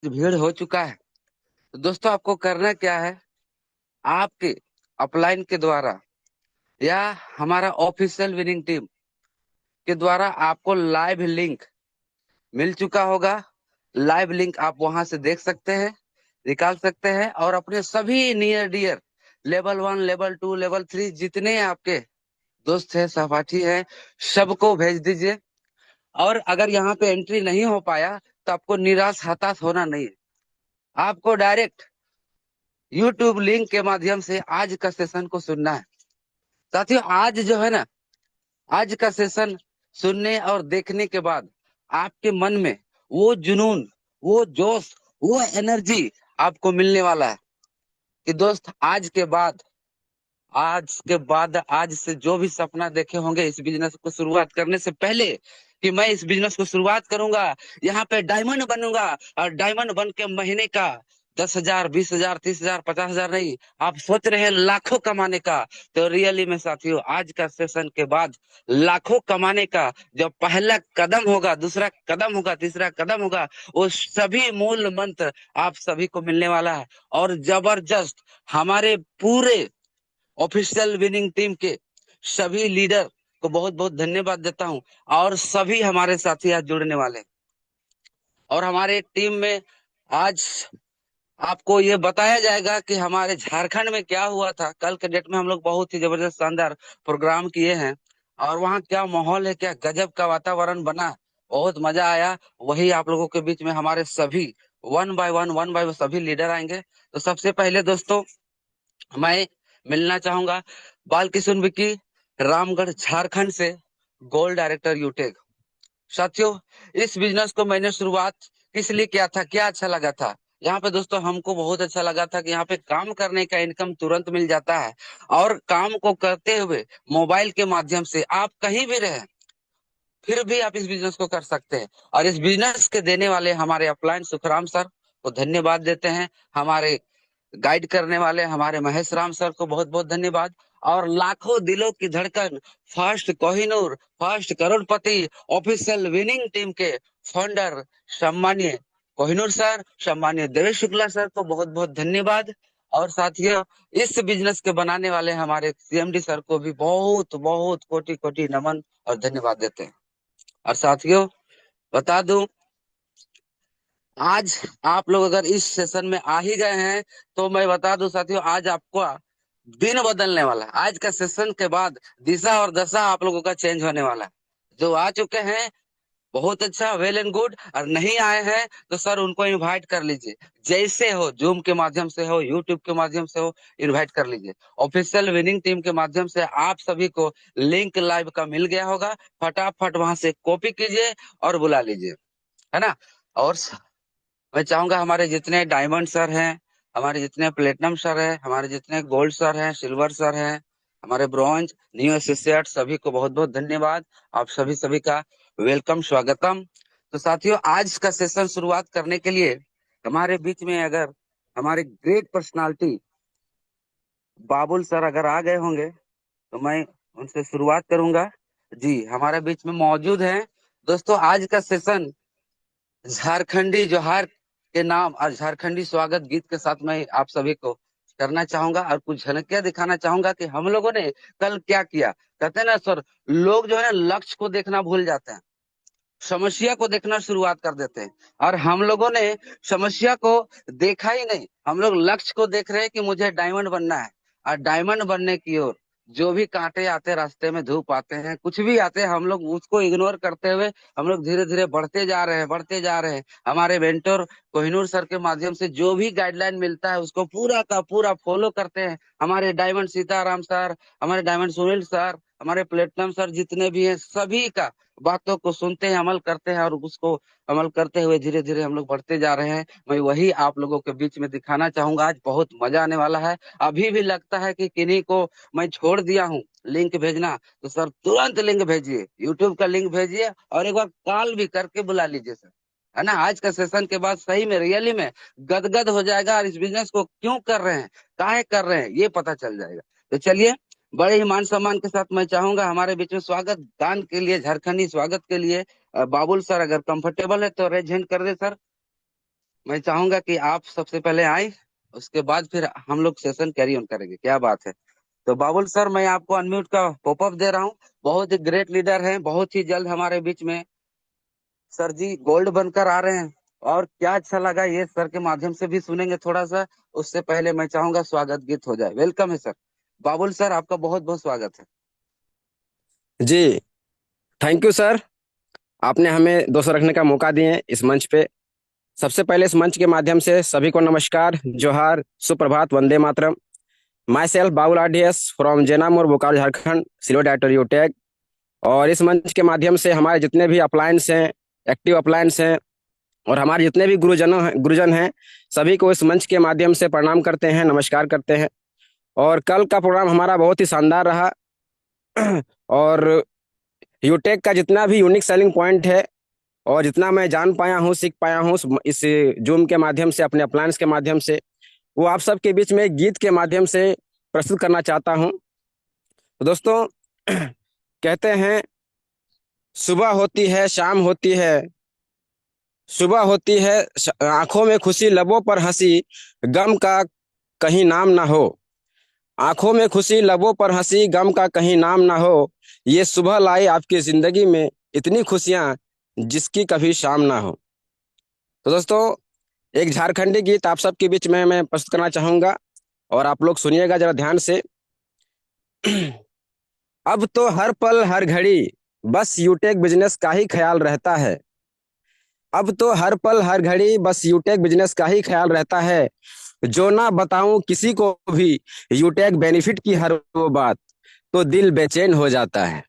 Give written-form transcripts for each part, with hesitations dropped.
भीड़ हो चुका है। तो दोस्तों आपको करना क्या है, आपके अपलाइन के द्वारा या हमारा ऑफिशियल विनिंग टीम के द्वारा आपको लाइव लिंक मिल चुका होगा। लाइव लिंक आप वहां से देख सकते हैं, निकाल सकते हैं और अपने सभी near dear level 1 level 2 level 3 जितने आपके दोस्त हैं सहपाठी हैं सबको भेज दीजिए। और अगर यहाँ पे एंट्री नहीं हो पाया तो आपको निराश हताश होना नहीं है। आपको डायरेक्ट यूट्यूब लिंक के माध्यम से आज का सेशन को सुनना है। साथियों आज जो है ना, आज का सेशन सुनने और देखने के बाद आपके मन में वो जुनून, वो जोश, वो एनर्जी आपको मिलने वाला है कि दोस्त आज के बाद आज से जो भी सपना देखे होंगे इस बिजनेस को शुरुआत करने से पहले कि मैं इस बिजनेस को शुरुआत करूंगा, यहाँ पे डायमंड बनूंगा और डायमंड बन के महीने का 10,000 20,000 30,000 50,000 नहीं, आप सोच रहे हैं लाखों कमाने का। तो रियली में साथियों आज का सेशन के बाद लाखों कमाने का जो पहला कदम होगा, दूसरा कदम होगा, तीसरा कदम होगा, वो सभी मूल मंत्र आप सभी को मिलने वाला है। और जबरदस्त हमारे पूरे ऑफिशियल विनिंग टीम के सभी लीडर को बहुत बहुत धन्यवाद देता हूं। और सभी हमारे साथी आज जुड़ने वाले हैं। और हमारे टीम में आज आपको ये बताया जाएगा कि हमारे झारखंड में क्या हुआ था। कल के डेट में हम लोग बहुत ही जबरदस्त शानदार प्रोग्राम किए हैं और वहाँ क्या माहौल है, क्या गजब का वातावरण बना, बहुत मजा आया। वही आप लोगों के बीच में हमारे सभी वन बाय वन सभी लीडर आएंगे। तो सबसे पहले दोस्तों मैं मिलना चाहूंगा बाल किशुन विकी, रामगढ़ झारखंड से, गोल्ड डायरेक्टर यूटेक। साथियों इस बिजनेस को मैंने शुरुआत किस लिए किया था, क्या अच्छा लगा था यहाँ पे दोस्तों, हमको बहुत अच्छा लगा था कि यहाँ पे काम करने का इनकम तुरंत मिल जाता है और काम को करते हुए मोबाइल के माध्यम से आप कहीं भी रहे फिर भी आप इस बिजनेस को कर सकते हैं। और इस बिजनेस के देने वाले हमारे अपलाइन सुखराम सर को धन्यवाद देते हैं। हमारे गाइड करने वाले हमारे महेश राम सर को बहुत बहुत धन्यवाद। और लाखों दिलों की धड़कन फर्स्ट कोहिनूर, फर्स्ट करोड़पति ऑफिशियल विनिंग टीम के फाउंडर सम्मान्य कोहिनूर सर, सम्मान्य देवेश शुक्ला सर को बहुत बहुत धन्यवाद। और साथियों इस बिजनेस के बनाने वाले हमारे सीएमडी सर को भी बहुत बहुत कोटि कोटि नमन और धन्यवाद देते हैं। और साथियों बता दूं, आज आप लोग अगर इस सेशन में आ ही गए हैं तो मैं बता दूं साथियों, आज आपको दिन बदलने वाला है। आज का सेशन के बाद दिशा और दशा आप लोगों का चेंज होने वाला है। जो आ चुके हैं बहुत अच्छा, वेल एंड गुड, और नहीं आए हैं तो सर उनको इनवाइट कर लीजिए। जैसे हो, जूम के माध्यम से हो, यूट्यूब के माध्यम से हो, इनवाइट कर लीजिए। ऑफिशियल विनिंग टीम के माध्यम से आप सभी को लिंक लाइव का मिल गया होगा, फटाफट वहां से कॉपी कीजिए और बुला लीजिए, है ना। और मैं चाहूंगा हमारे जितने डायमंड सर हैं, हमारे जितने प्लेटिनम सर हैं, हमारे जितने गोल्ड सर हैं, सिल्वर सर हैं, हमारे ब्रॉन्ज न्यू एसोसिएट, सभी को बहुत बहुत धन्यवाद। आप सभी सभी का वेलकम, स्वागतम। तो साथियों आज का सेशन शुरुआत करने के लिए हमारे बीच में अगर हमारे ग्रेट पर्सनालिटी बाबुल सर अगर आ गए होंगे तो मैं उनसे शुरुआत करूंगा। जी हमारे बीच में मौजूद हैं। दोस्तों आज का सेशन झारखंडी जोहार के नाम और झारखंडी स्वागत गीत के साथ मैं आप सभी को करना चाहूंगा और कुछ झलकियां दिखाना चाहूंगा कि हम लोगों ने कल क्या किया। कहते हैं ना सर, लोग जो है ना लक्ष्य को देखना भूल जाते हैं, समस्या को देखना शुरुआत कर देते हैं। और हम लोगों ने समस्या को देखा ही नहीं, हम लोग लक्ष्य को देख रहे हैं कि मुझे डायमंड बनना है। और डायमंड बनने की ओर जो भी कांटे आते रास्ते में, धूप आते हैं, कुछ भी आते हैं, हम लोग उसको इग्नोर करते हुए हम लोग धीरे धीरे बढ़ते जा रहे हैं, बढ़ते जा रहे हैं। हमारे मेंटर कोहिनूर सर के माध्यम से जो भी गाइडलाइन मिलता है उसको पूरा का पूरा फॉलो करते हैं। हमारे डायमंड सीताराम सर, हमारे डायमंड सुनील सर, हमारे प्लेटिनम सर जितने भी हैं सभी का बातों को सुनते हैं, अमल करते हैं और उसको अमल करते हुए धीरे धीरे हम लोग बढ़ते जा रहे हैं। मैं वही आप लोगों के बीच में दिखाना चाहूंगा। आज बहुत मजा आने वाला है। अभी भी लगता है कि किन्हीं को मैं छोड़ दिया हूँ लिंक भेजना, तो सर तुरंत लिंक भेजिए, यूट्यूब का लिंक भेजिए और एक बार कॉल भी करके बुला लीजिए सर, है ना। आज का सेशन के बाद सही में रियली में गदगद हो जाएगा और इस बिजनेस को क्यों कर रहे हैं, काहे कर रहे हैं, ये पता चल जाएगा। तो चलिए बड़े ही मान सम्मान के साथ मैं चाहूंगा हमारे बीच में स्वागत गान के लिए, झारखंडी स्वागत के लिए बाबुल सर अगर कंफर्टेबल है तो रेज हैंड कर दे सर। मैं चाहूंगा कि आप सबसे पहले आए, उसके बाद फिर हम लोग सेशन कैरी ऑन करेंगे। क्या बात है? तो बाबुल सर, मैं आपको अनम्यूट का पॉपअप दे रहा हूँ। बहुत ही ग्रेट लीडर हैं, बहुत ही जल्द हमारे बीच में सर जी गोल्ड बनकर आ रहे हैं। और क्या अच्छा लगा ये सर के माध्यम से भी सुनेंगे थोड़ा सा। उससे पहले मैं चाहूंगा स्वागत गीत हो जाए। वेलकम है सर। बाबुल सर, आपका बहुत बहुत स्वागत है। जी, थैंक यू सर। आपने हमें दोस्त रखने का मौका दिए इस मंच पे। सबसे पहले इस मंच के माध्यम से सभी को नमस्कार, जोहार, सुप्रभात, वंदे मातरम। Myself Babul RDS from Jenamore, Bokaro, Jharkhand, silver director Utech. और इस मंच के माध्यम से हमारे जितने भी अपलायंस हैं, एक्टिव अपलायंस हैं, और हमारे जितने भी गुरुजन हैं, सभी को इस मंच के माध्यम से प्रणाम करते हैं, नमस्कार करते हैं। और कल का प्रोग्राम हमारा बहुत ही शानदार रहा। और यूटेक का जितना भी यूनिक सेलिंग पॉइंट है और जितना मैं जान पाया हूँ, सीख पाया हूँ इस जूम के माध्यम से, अपने अप्लायंस के माध्यम से, वो आप सबके बीच में गीत के माध्यम से प्रस्तुत करना चाहता हूँ। तो दोस्तों, कहते हैं सुबह होती है, शाम होती है, सुबह होती है, आंखों में खुशी, लबों पर हंसी, गम का कहीं नाम ना हो। आंखों में खुशी, लबों पर हंसी, गम का कहीं नाम ना हो। ये सुबह लाई आपकी जिंदगी में इतनी खुशियां जिसकी कभी शाम ना हो। तो दोस्तों, एक झारखंडी गीत आप सबके बीच में मैं प्रस्तुत करना चाहूंगा, और आप लोग सुनिएगा जरा ध्यान से। अब तो हर पल हर घड़ी बस यूटेक बिजनेस का ही ख्याल रहता है। अब तो हर पल हर घड़ी बस यूटेक बिजनेस का ही ख्याल रहता है। जो ना बताऊं किसी को भी यूटेक बेनिफिट की हर वो बात, तो दिल बेचैन हो जाता है।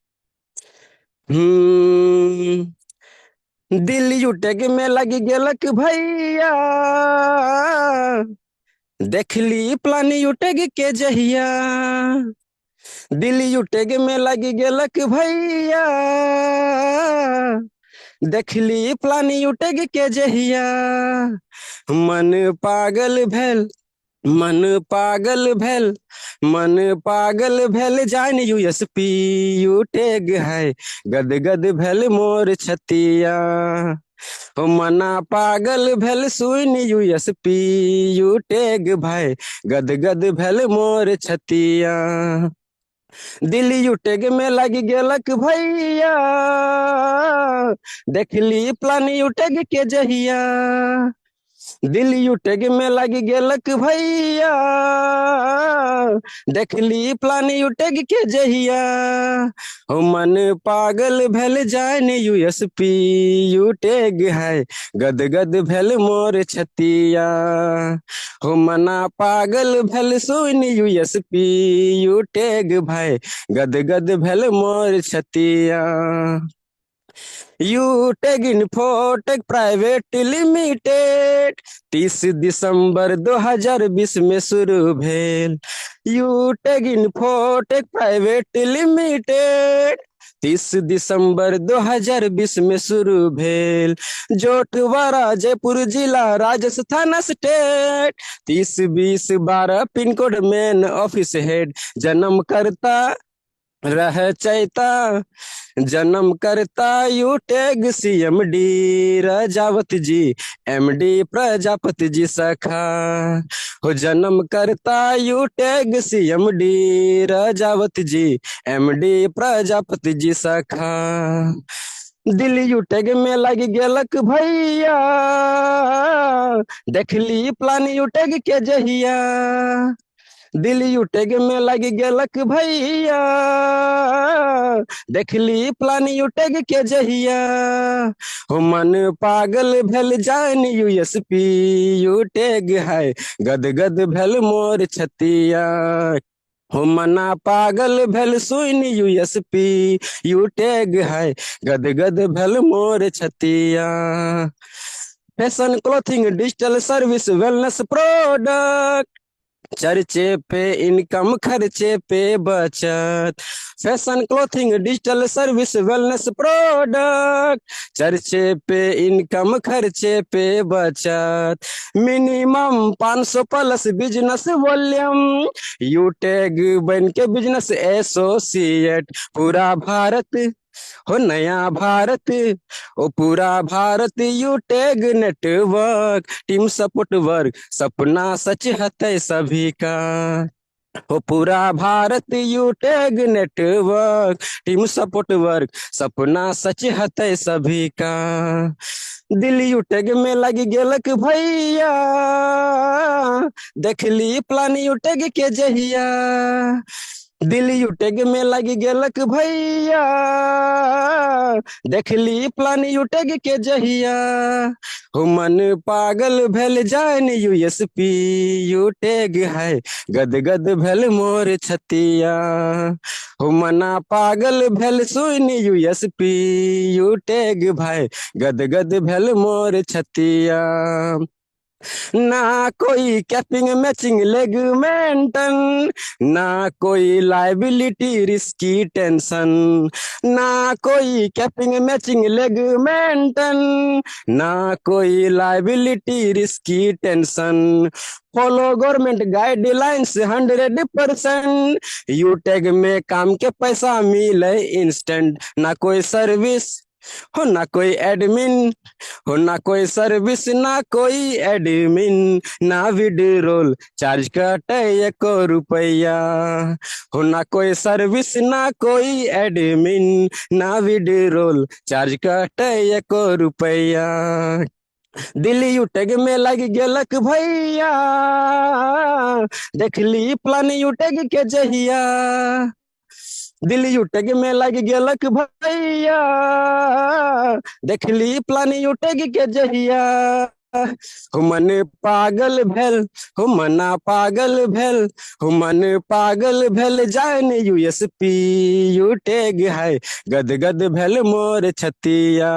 दिल यूटेक में लगी गेलक भैया, देख ली प्लान यूटेक के जहिया। दिल यूटेक में लगी गेलक भैया, देख ली प्लान यूटेक के जहिया। मन पागल भेल, मन पागल भेल, मन पागल भेल, जान यूएसपी यूटेग है, गद गद भेल मोर छतिया। हो मना पागल भेल, सुन यूएसपी यूटेग भाई, गद गद भेल मोर छतिया। दिल यूटेग में लग गेलक भैया, देख ली प्लान यूटेग के जहिया। दिल यूटेग में लग गेलक भैया, देख ली प्लान यूटेग के जहिया। हो मन पागल भेल, जान यूएसपी यूटेग है, गद गद भेल मोर छतिया। हो मना पागल भेल, सुन यूएसपी यूटेग भाई, गद गद भेल मोर छतिया। यूटेक इन्फोटेक प्राइवेट लिमिटेड 30 दिसंबर 2020 में शुरू भेल। यूटेक इन्फोटेक प्राइवेट लिमिटेड 30 दिसंबर 2020 में शुरू भेल। जोटवाड़ा जयपुर जिला Rajasthan state, 30 20 12 pin code main office head. जन्म करता रह चैता, जन्म करता यूटेग सीएमडी प्रजापति जी, एमडी प्रजापति जी सखा। हो जन्म करता यूटेग सीएमडी प्रजापति जी, एमडी प्रजापति जी सखा। दिल यूटेग में लग गेलक भैया, देख ली प्लान यूटेग के जहिया। दिल यूटेग में लग गेलक भैया, देख ली प्लान यूटेग के जहिया। हो मन पागल भेल, जान यूएसपी यूटेग है, गद गद भेल मोर छतिया। हो मना पागल भेल, सुन यूएसपी यूटेग है, गद गद भेल मोर छतिया। Fashion clothing digital service wellness product, चर्चे पे इनकम, खर्चे पे बचत। Fashion clothing digital service wellness product, चर्चे पे इनकम, खर्चे पे बचत। मिनिमम 500 प्लस बिजनेस वॉल्यूम, यूटेग बन के बिजनेस एसोसिएट। पूरा भारत हो नया भारत, ओ पूरा Bharat you tag network, team support work, सपना सच है सभी का। हो पूरा Bharat you tag network, team support work, सपना सच है सभी का। दिल यू टैग में लग गेलक भैया, देखली प्लान यू टैग के जहिया। दिल यू टैग में लग गेलक भैया, देखली प्लान यू टैग के जहिया। हो मन पागल भेल जान यूएसपी यू टैग है, गद गद भेल मोर छतिया। हो मना पागल भेल सुन यूएसपी यू टैग भाई, गद गद भेल मोर छतिया। ना कोई कैपिंग मैचिंग लेग मेंटन, ना कोई लाइबिलिटी रिस्की टेंशन, ना कोई कैपिंग मैचिंग लेग मेंटन, ना कोई liability risky tension. Follow government guidelines 100%, you tag में काम के पैसा मिले इंस्टेंट। ना कोई सर्विस, हो ना कोई एडमिन, हो ना कोई सर्विस, ना कोई एडमिन, ना विड्रॉल चार्ज कटे 1 रुपया। हो ना कोई सर्विस, ना कोई एडमिन, ना विड्रॉल चार्ज कटे 1 रुपया। दिल्ली यूटेग में लग गेलक भैया, देखली प्लान यूटेग के जहिया। दिल यूटेग में लग गेलक भैया, देखली प्लान यूटेग के जहिया। हो मन पागल भेल, हो मना पागल भेल, हो मन पागल भेल जान यूएसपी यू टैग है, गद गद भेल मोर छतिया।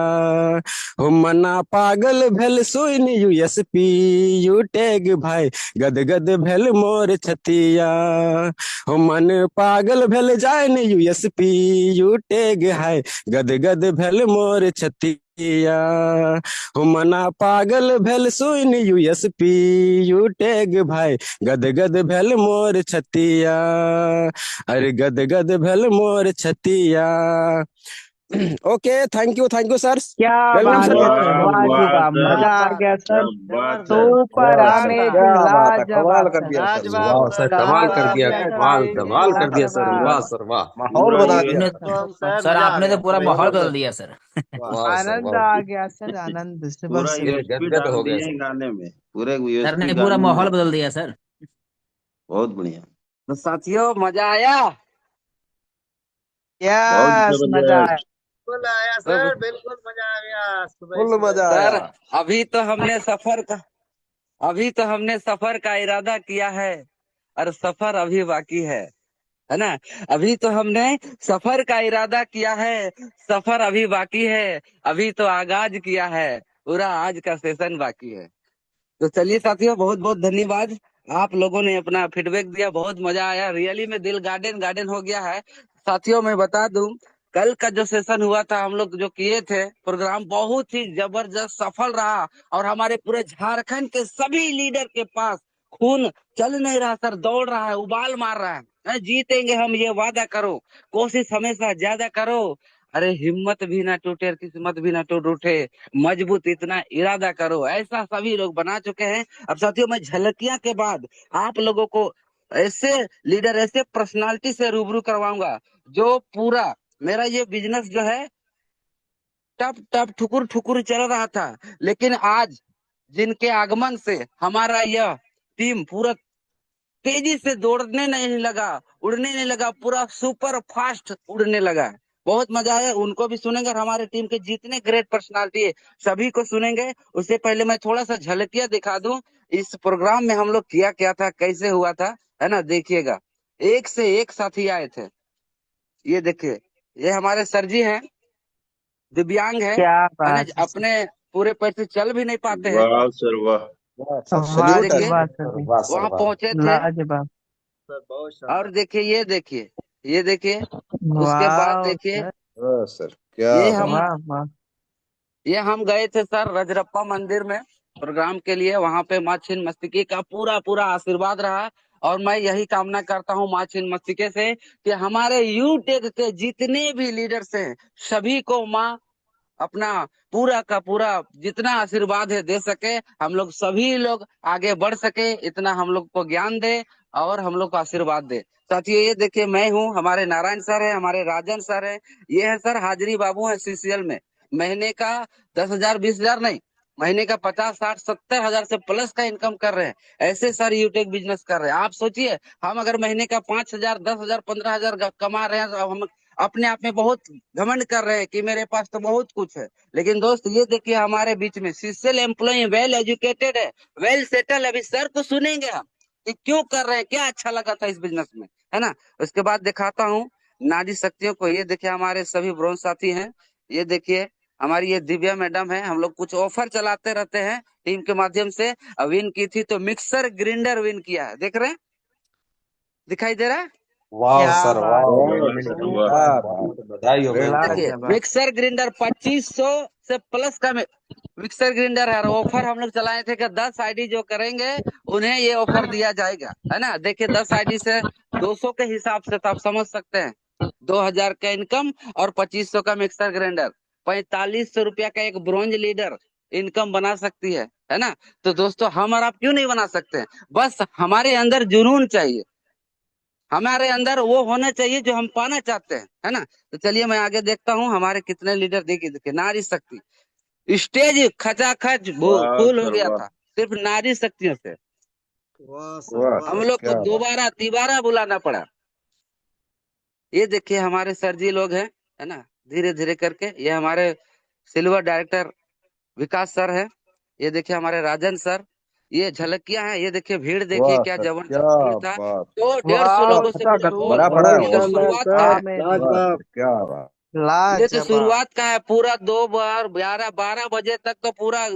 हो मना पागल भेल सुन यूएसपी यू टैग भाई, गद गद भेल मोर छतिया। हो मन पागल भेल जान यूएसपी यू टैग है, गद गद भेल मोर छतिया। हो मना पागल भेल सुन यूएसपी यू टैग भाई, गद गद भेल मोर छतिया। अरे गद गद भेल मोर छतिया। Okay, thank you sir. क्या वेलकम बात सर। है सर, वाह वाह जी वाह वाह, सर, मजा आ गया क्या सर। बात सर, सुपर वाह सर, अमेजिंग क्या बात है, लाजवाब कमाल कर सर। दिया सर, लाजवाब वाह सर, सर, कमाल कर लाजवाब दिया, क्या सर, कमाल अमेजिंग कमाल कर दिया सर, वाह लाजवाब। सर वाह, माहौल पूरा बना दिया। यूनिवर्सिटी सर सर मजा आ आपने तो गया पूरा सर, माहौल बदल जबरदस्त, दिया सर। वाह सर आनंद वाह, आ गया सर, आनंद सुबह पूरा से। दिल यूएसपी गदगद डाल हो गया दिए हैं सर। गाने में, पूरे सर यूएसपी ने पूरा गाने में माहौल डाल बदल दिए। दिया सर। बहुत बढ़िया, तो साथियों मजा आया। बहुत यस, मजा आया। जबरदस्त। बिल्कुल आया तो सर, बिल्कुल मजा आ गया सुबह फुल सुबह। मजा आया। सर अभी तो हमने सफर का इरादा किया है, और सफर अभी बाकी है ना। अभी तो हमने सफर का इरादा किया है, सफर अभी बाकी है। अभी तो आगाज किया है, पूरा आज का सेशन बाकी है। तो चलिए साथियों, बहुत बहुत धन्यवाद। आप लोगों ने अपना फीडबैक दिया, बहुत मजा आया। रियली में दिल गार्डन गार्डन हो गया है। साथियों मैं बता दूं, कल का जो सेशन हुआ था, हम लोग जो किए थे प्रोग्राम, बहुत ही जबरदस्त सफल रहा। और हमारे पूरे झारखंड के सभी लीडर के पास खून चल नहीं रहा सर, दौड़ रहा है, उबाल मार रहा है। जीतेंगे हम, ये वादा करो, कोशिश हमेशा ज्यादा करो। अरे हिम्मत भी ना टूटे और किस्मत भी ना टूट उठे, मजबूत इतना इरादा करो, ऐसा सभी लोग बना चुके हैं। अब साथियों मैं झलकियां के बाद आप लोगों को ऐसे लीडर, ऐसे पर्सनालिटी से रूबरू करवाऊंगा, जो पूरा मेरा ये बिजनेस जो है टप टप ठुकुर ठुकुर चल रहा था, लेकिन आज जिनके आगमन से हमारा यह टीम पूरा तेजी से दौड़ने नहीं लगा, उड़ने नहीं लगा, पूरा सुपर फास्ट उड़ने लगा। बहुत मजा आया। उनको भी सुनेंगे, और हमारे टीम के जितने ग्रेट पर्सनालिटी है सभी को सुनेंगे। उससे पहले मैं थोड़ा सा झलकिया दिखा दूं, इस प्रोग्राम में हम लोग किया क्या था, कैसे हुआ था, है ना। देखिएगा, एक से एक साथी आए थे। ये देखिए, ये हमारे सर जी हैं, दिव्यांग क्या है ना, बात है सर, अपने पूरे पैर से चल भी नहीं पाते हैं। वाह सर वाह, वाह सर, ये वाह सल्यूट जी है देखिए, वाह सर, सर, वाह सर वहां वाह, पहुंचे थे। लाजवाब। सर बहुत और शानदार। देखिए, ये देखिए, ये देखिए, उसके बाद वाह देखिए, सर, वाह सर, क्या ये बात। हम वाह वाह। ये हम गए थे सर रजरप्पा मंदिर में प्रोग्राम के लिए। वहां पे माँ छिन्नमस्तिके का पूरा पूरा आशीर्वाद रहा। और मैं यही कामना करता हूँ माँ छिन्नमस्तिके से कि हमारे यूटेक के जितने भी लीडर्स हैं सभी को माँ अपना पूरा का पूरा जितना आशीर्वाद है दे सके, हम लोग सभी लोग आगे बढ़ सके, इतना हम लोग को ज्ञान दे और हम लोग को आशीर्वाद दे। साथियों ये देखिए मैं हूँ, हमारे नारायण सर है, हमारे राजन सर है, ये है सर हाजिरी बाबू है सीसीएल में। महीने का 10,000 20,000 नहीं, महीने का 50 60 70 हजार से प्लस का इनकम कर रहे हैं। ऐसे सर यूटेक बिजनेस कर रहे हैं। आप सोचिए हम अगर महीने का 5,000 10,000 15,000 कमा रहे हैं तो हम अपने आप में बहुत घमंड कर रहे हैं कि मेरे पास तो बहुत कुछ है। लेकिन दोस्त ये देखिए हमारे बीच में सीसीएल एम्प्लॉय वेल एजुकेटेड है, वेल सेटल है। अभी सर को सुनेंगे हम कि क्यों कर रहे हैं, क्या अच्छा लगा था इस बिजनेस में, है ना। उसके बाद दिखाता हूँ नारी शक्तियों को। ये देखिए हमारे सभी ब्रोंज साथी हैं। ये देखिए हमारी ये दिव्या मैडम है। हम लोग कुछ ऑफर चलाते रहते हैं टीम के माध्यम से। विन की थी तो मिक्सर ग्राइंडर विन किया है, देख रहे हैं, दिखाई दे रहा है। वाह क्या सर, बात वाह, है, वाह सर, वाह। क्या सुपर, बात, बधाई हो ये मैम। देखिए लाजवाब। मिक्सर ग्राइंडर 2500 से प्लस का मिक्सर ग्राइंडर है। ऑफर हम लोग चलाए थे कि 10 आईडी जो करेंगे उन्हें ये ऑफर दिया जाएगा, है ना। देखिए 10 आईडी से 200 के हिसाब से तो आप समझ सकते हैं 2,000 का इनकम और 2500 का मिक्सर ग्राइंडर, 4500 रुपया का एक ब्रॉन्ज लीडर इनकम बना सकती है ना। तो दोस्तों हम और आप क्यों नहीं बना सकते हैं? बस हमारे अंदर जुनून चाहिए, हमारे अंदर वो होना चाहिए जो हम पाना चाहते हैं, है ना। तो चलिए मैं आगे देखता हूँ हमारे कितने लीडर। देखिए देखिए नारी शक्ति स्टेज खचाखच वाह फुल हो सर, गया वाह। था सिर्फ नारी शक्तियों से। वाह सर, वाह हम वाह। सर, लोग को क्या बात। दोबारा तिबारा बुलाना पड़ा। ये देखिए हमारे सर जी लोग हैं, है ना, धीरे धीरे करके। ये हमारे सिल्वर डायरेक्टर विकास सर है। ये देखिए हमारे राजन सर। ये झलकियां हैं, ये देखिए भीड़ देखिए वाह क्या सर, क्या जबरदस्त भीड़ था। बात। तो 150 वाह लोगों से सर, भरपूर। बड़ा पड़ा है ये तो वो। माशाल्लाह शुरुआत का सर, है, वाह लाजवाब। सर, क्या बात। ये तो लाजवाब। शुरुआत का है। पूरा 2 बार 11 12 बजे तक तो पूरा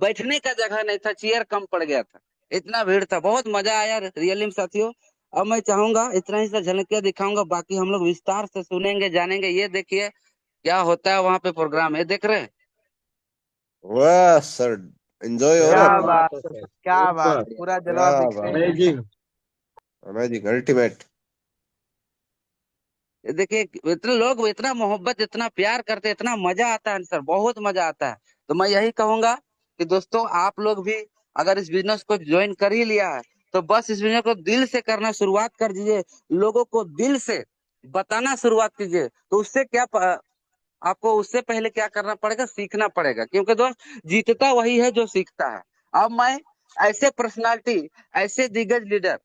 बैठने का जगह नहीं था, चेयर कम पड़ गया था, इतना भीड़ था। बहुत मजा आया रियली में साथियों। अब मैं चाहूंगा इतना ही सा झलकियां दिखाऊंगा, बाकी हम लोग विस्तार से सुनेंगे जानेंगे। ये देखिए क्या होता है वहां पे प्रोग्राम, ये देख रहे हैं। वाह सर, एंजॉय हो क्या रहा है क्या पूरा। बात बात है है, सर, क्या बात सुपर, है, पूरा क्या जलवा दिखते बात, हैं। अमेजिंग। Amazing, ultimate. ये देखिए इतने लोग इतना मोहब्बत इतना प्यार करते, इतना मजा आता है सर, बहुत मजा आता है। तो मैं यही कहूंगा कि दोस्तों आप लोग भी अगर इस बिजनेस को ज्वाइन कर ही लिया है तो बस इस बिजनेस को दिल से करना शुरुआत कर दीजिए। लोगों को दिल से बताना शुरुआत कीजिए। तो उससे क्या आपको उससे पहले क्या करना पड़ेगा, सीखना पड़ेगा, क्योंकि दोस्त जीतता वही है जो सीखता है। अब मैं ऐसे पर्सनालिटी, ऐसे दिग्गज लीडर,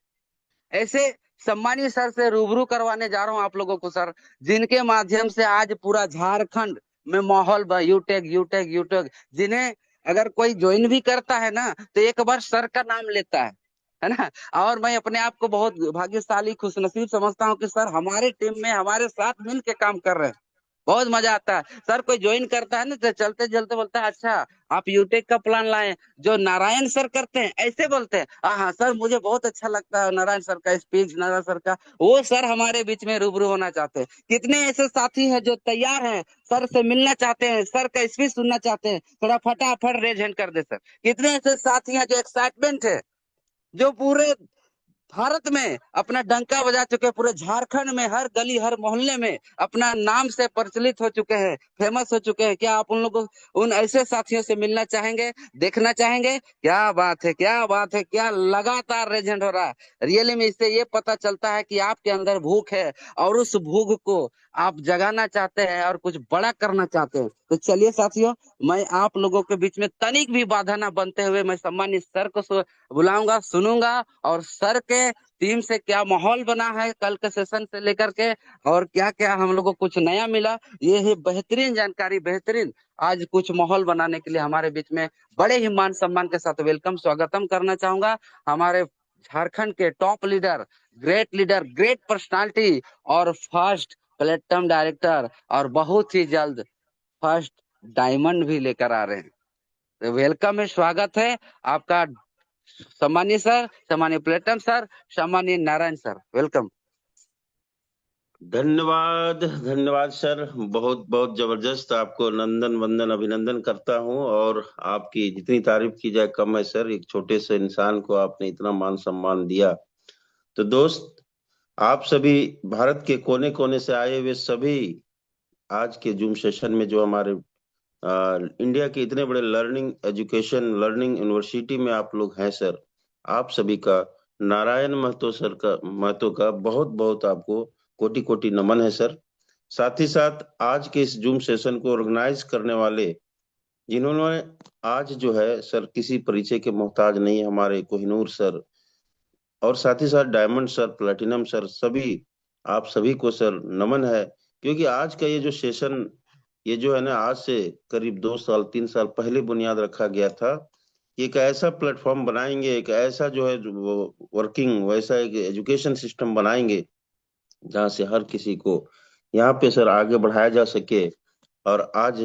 ऐसे सम्मानीय सर से रूबरू करवाने जा रहा हूँ आप लोगों को सर, जिनके माध्यम से आज पूरा झारखंड में माहौल यूटेक यूटेक यूटेक, जिन्हें अगर कोई ज्वाइन भी करता है ना तो एक बार सर का नाम लेता है ना। और मैं अपने आप को बहुत भाग्यशाली खुशनसीब समझता हूँ कि सर हमारे टीम में हमारे साथ मिल के काम कर रहे हैं। बहुत मजा आता है सर। कोई ज्वाइन करता है ना तो चलते चलते बोलता है अच्छा आप यूटेक का प्लान लाए, जो नारायण सर करते हैं ऐसे बोलते हैं। हाँ सर मुझे बहुत अच्छा लगता है नारायण सर का स्पीच, नारायण सर का। वो सर हमारे बीच में रूबरू होना चाहते हैं। कितने ऐसे साथी हैं जो तैयार हैं सर से मिलना चाहते हैं, सर का स्पीच सुनना चाहते हैं? थोड़ा फटाफट रेज हैंड कर दे सर। कितने ऐसे साथी हैं जो एक्साइटमेंट है, जो पूरे भारत में अपना डंका बजा चुके हैं, पूरे झारखंड में हर गली हर मोहल्ले में अपना नाम से प्रचलित हो चुके हैं, फेमस हो चुके हैं? क्या आप उन लोगों उन ऐसे साथियों से मिलना चाहेंगे, देखना चाहेंगे? क्या बात है, क्या बात है, क्या लगातार रेजेंट हो रहा है। रियली में इससे ये पता चलता है कि आपके अंदर भूख है और उस भूख को आप जगाना चाहते हैं और कुछ बड़ा करना चाहते हैं। तो चलिए साथियों, मैं आप लोगों के बीच में तनिक भी बाधा ना बनते हुए मैं सम्मानित सर को बुलाऊंगा, सुनूंगा, और सर के टीम से क्या माहौल बना है कल के सेशन से लेकर के, और क्या क्या हम लोग को कुछ नया मिला, ये है बेहतरीन जानकारी, बेहतरीन आज कुछ माहौल बनाने के लिए हमारे बीच में बड़े ही मान सम्मान के साथ वेलकम स्वागतम करना चाहूंगा हमारे झारखंड के टॉप लीडर, ग्रेट पर्सनालिटी और फर्स्ट प्लेटफॉर्म डायरेक्टर, और बहुत ही जल्द फर्स्ट डायमंड भी लेकर आ रहे हैं। तो वेलकम है, स्वागत है आपका सम्मानीय सर, सम्मानीय प्लेटम सर, सम्मानीय नारायण सर, वेलकम। धन्यवाद, धन्यवाद सर। बहुत बहुत जबरदस्त, आपको नंदन वंदन अभिनंदन करता हूं। और आपकी जितनी तारीफ की जाए कम है सर। एक छोटे से इंसान को आपने इतना मान सम्मान दिया, तो दोस्त, आप सभी भारत के कोने कोने से आए हुए सभी आज के जूम सेशन में जो हमारे इंडिया के इतने बड़े लर्निंग एजुकेशन लर्निंग यूनिवर्सिटी में आप लोग हैं सर, आप सभी का नारायण महतो का बहुत बहुत आपको कोटि कोटि नमन है सर। साथ ही साथ आज के इस जूम सेशन को ऑर्गेनाइज करने वाले जिन्होंने आज जो है सर किसी परिचय के मोहताज नहीं, हमारे कोहिनूर सर और साथ ही साथ डायमंड सर, प्लेटिनम सर, सभी आप सभी को सर नमन है। क्योंकि आज का ये जो सेशन, ये जो है ना, आज से करीब 2 साल 3 साल पहले बुनियाद रखा गया था कि एक ऐसा प्लेटफॉर्म बनाएंगे, एक ऐसा जो है वर्किंग वैसा एक एजुकेशन सिस्टम बनाएंगे जहाँ से हर किसी को यहाँ पे सर आगे बढ़ाया जा सके। और आज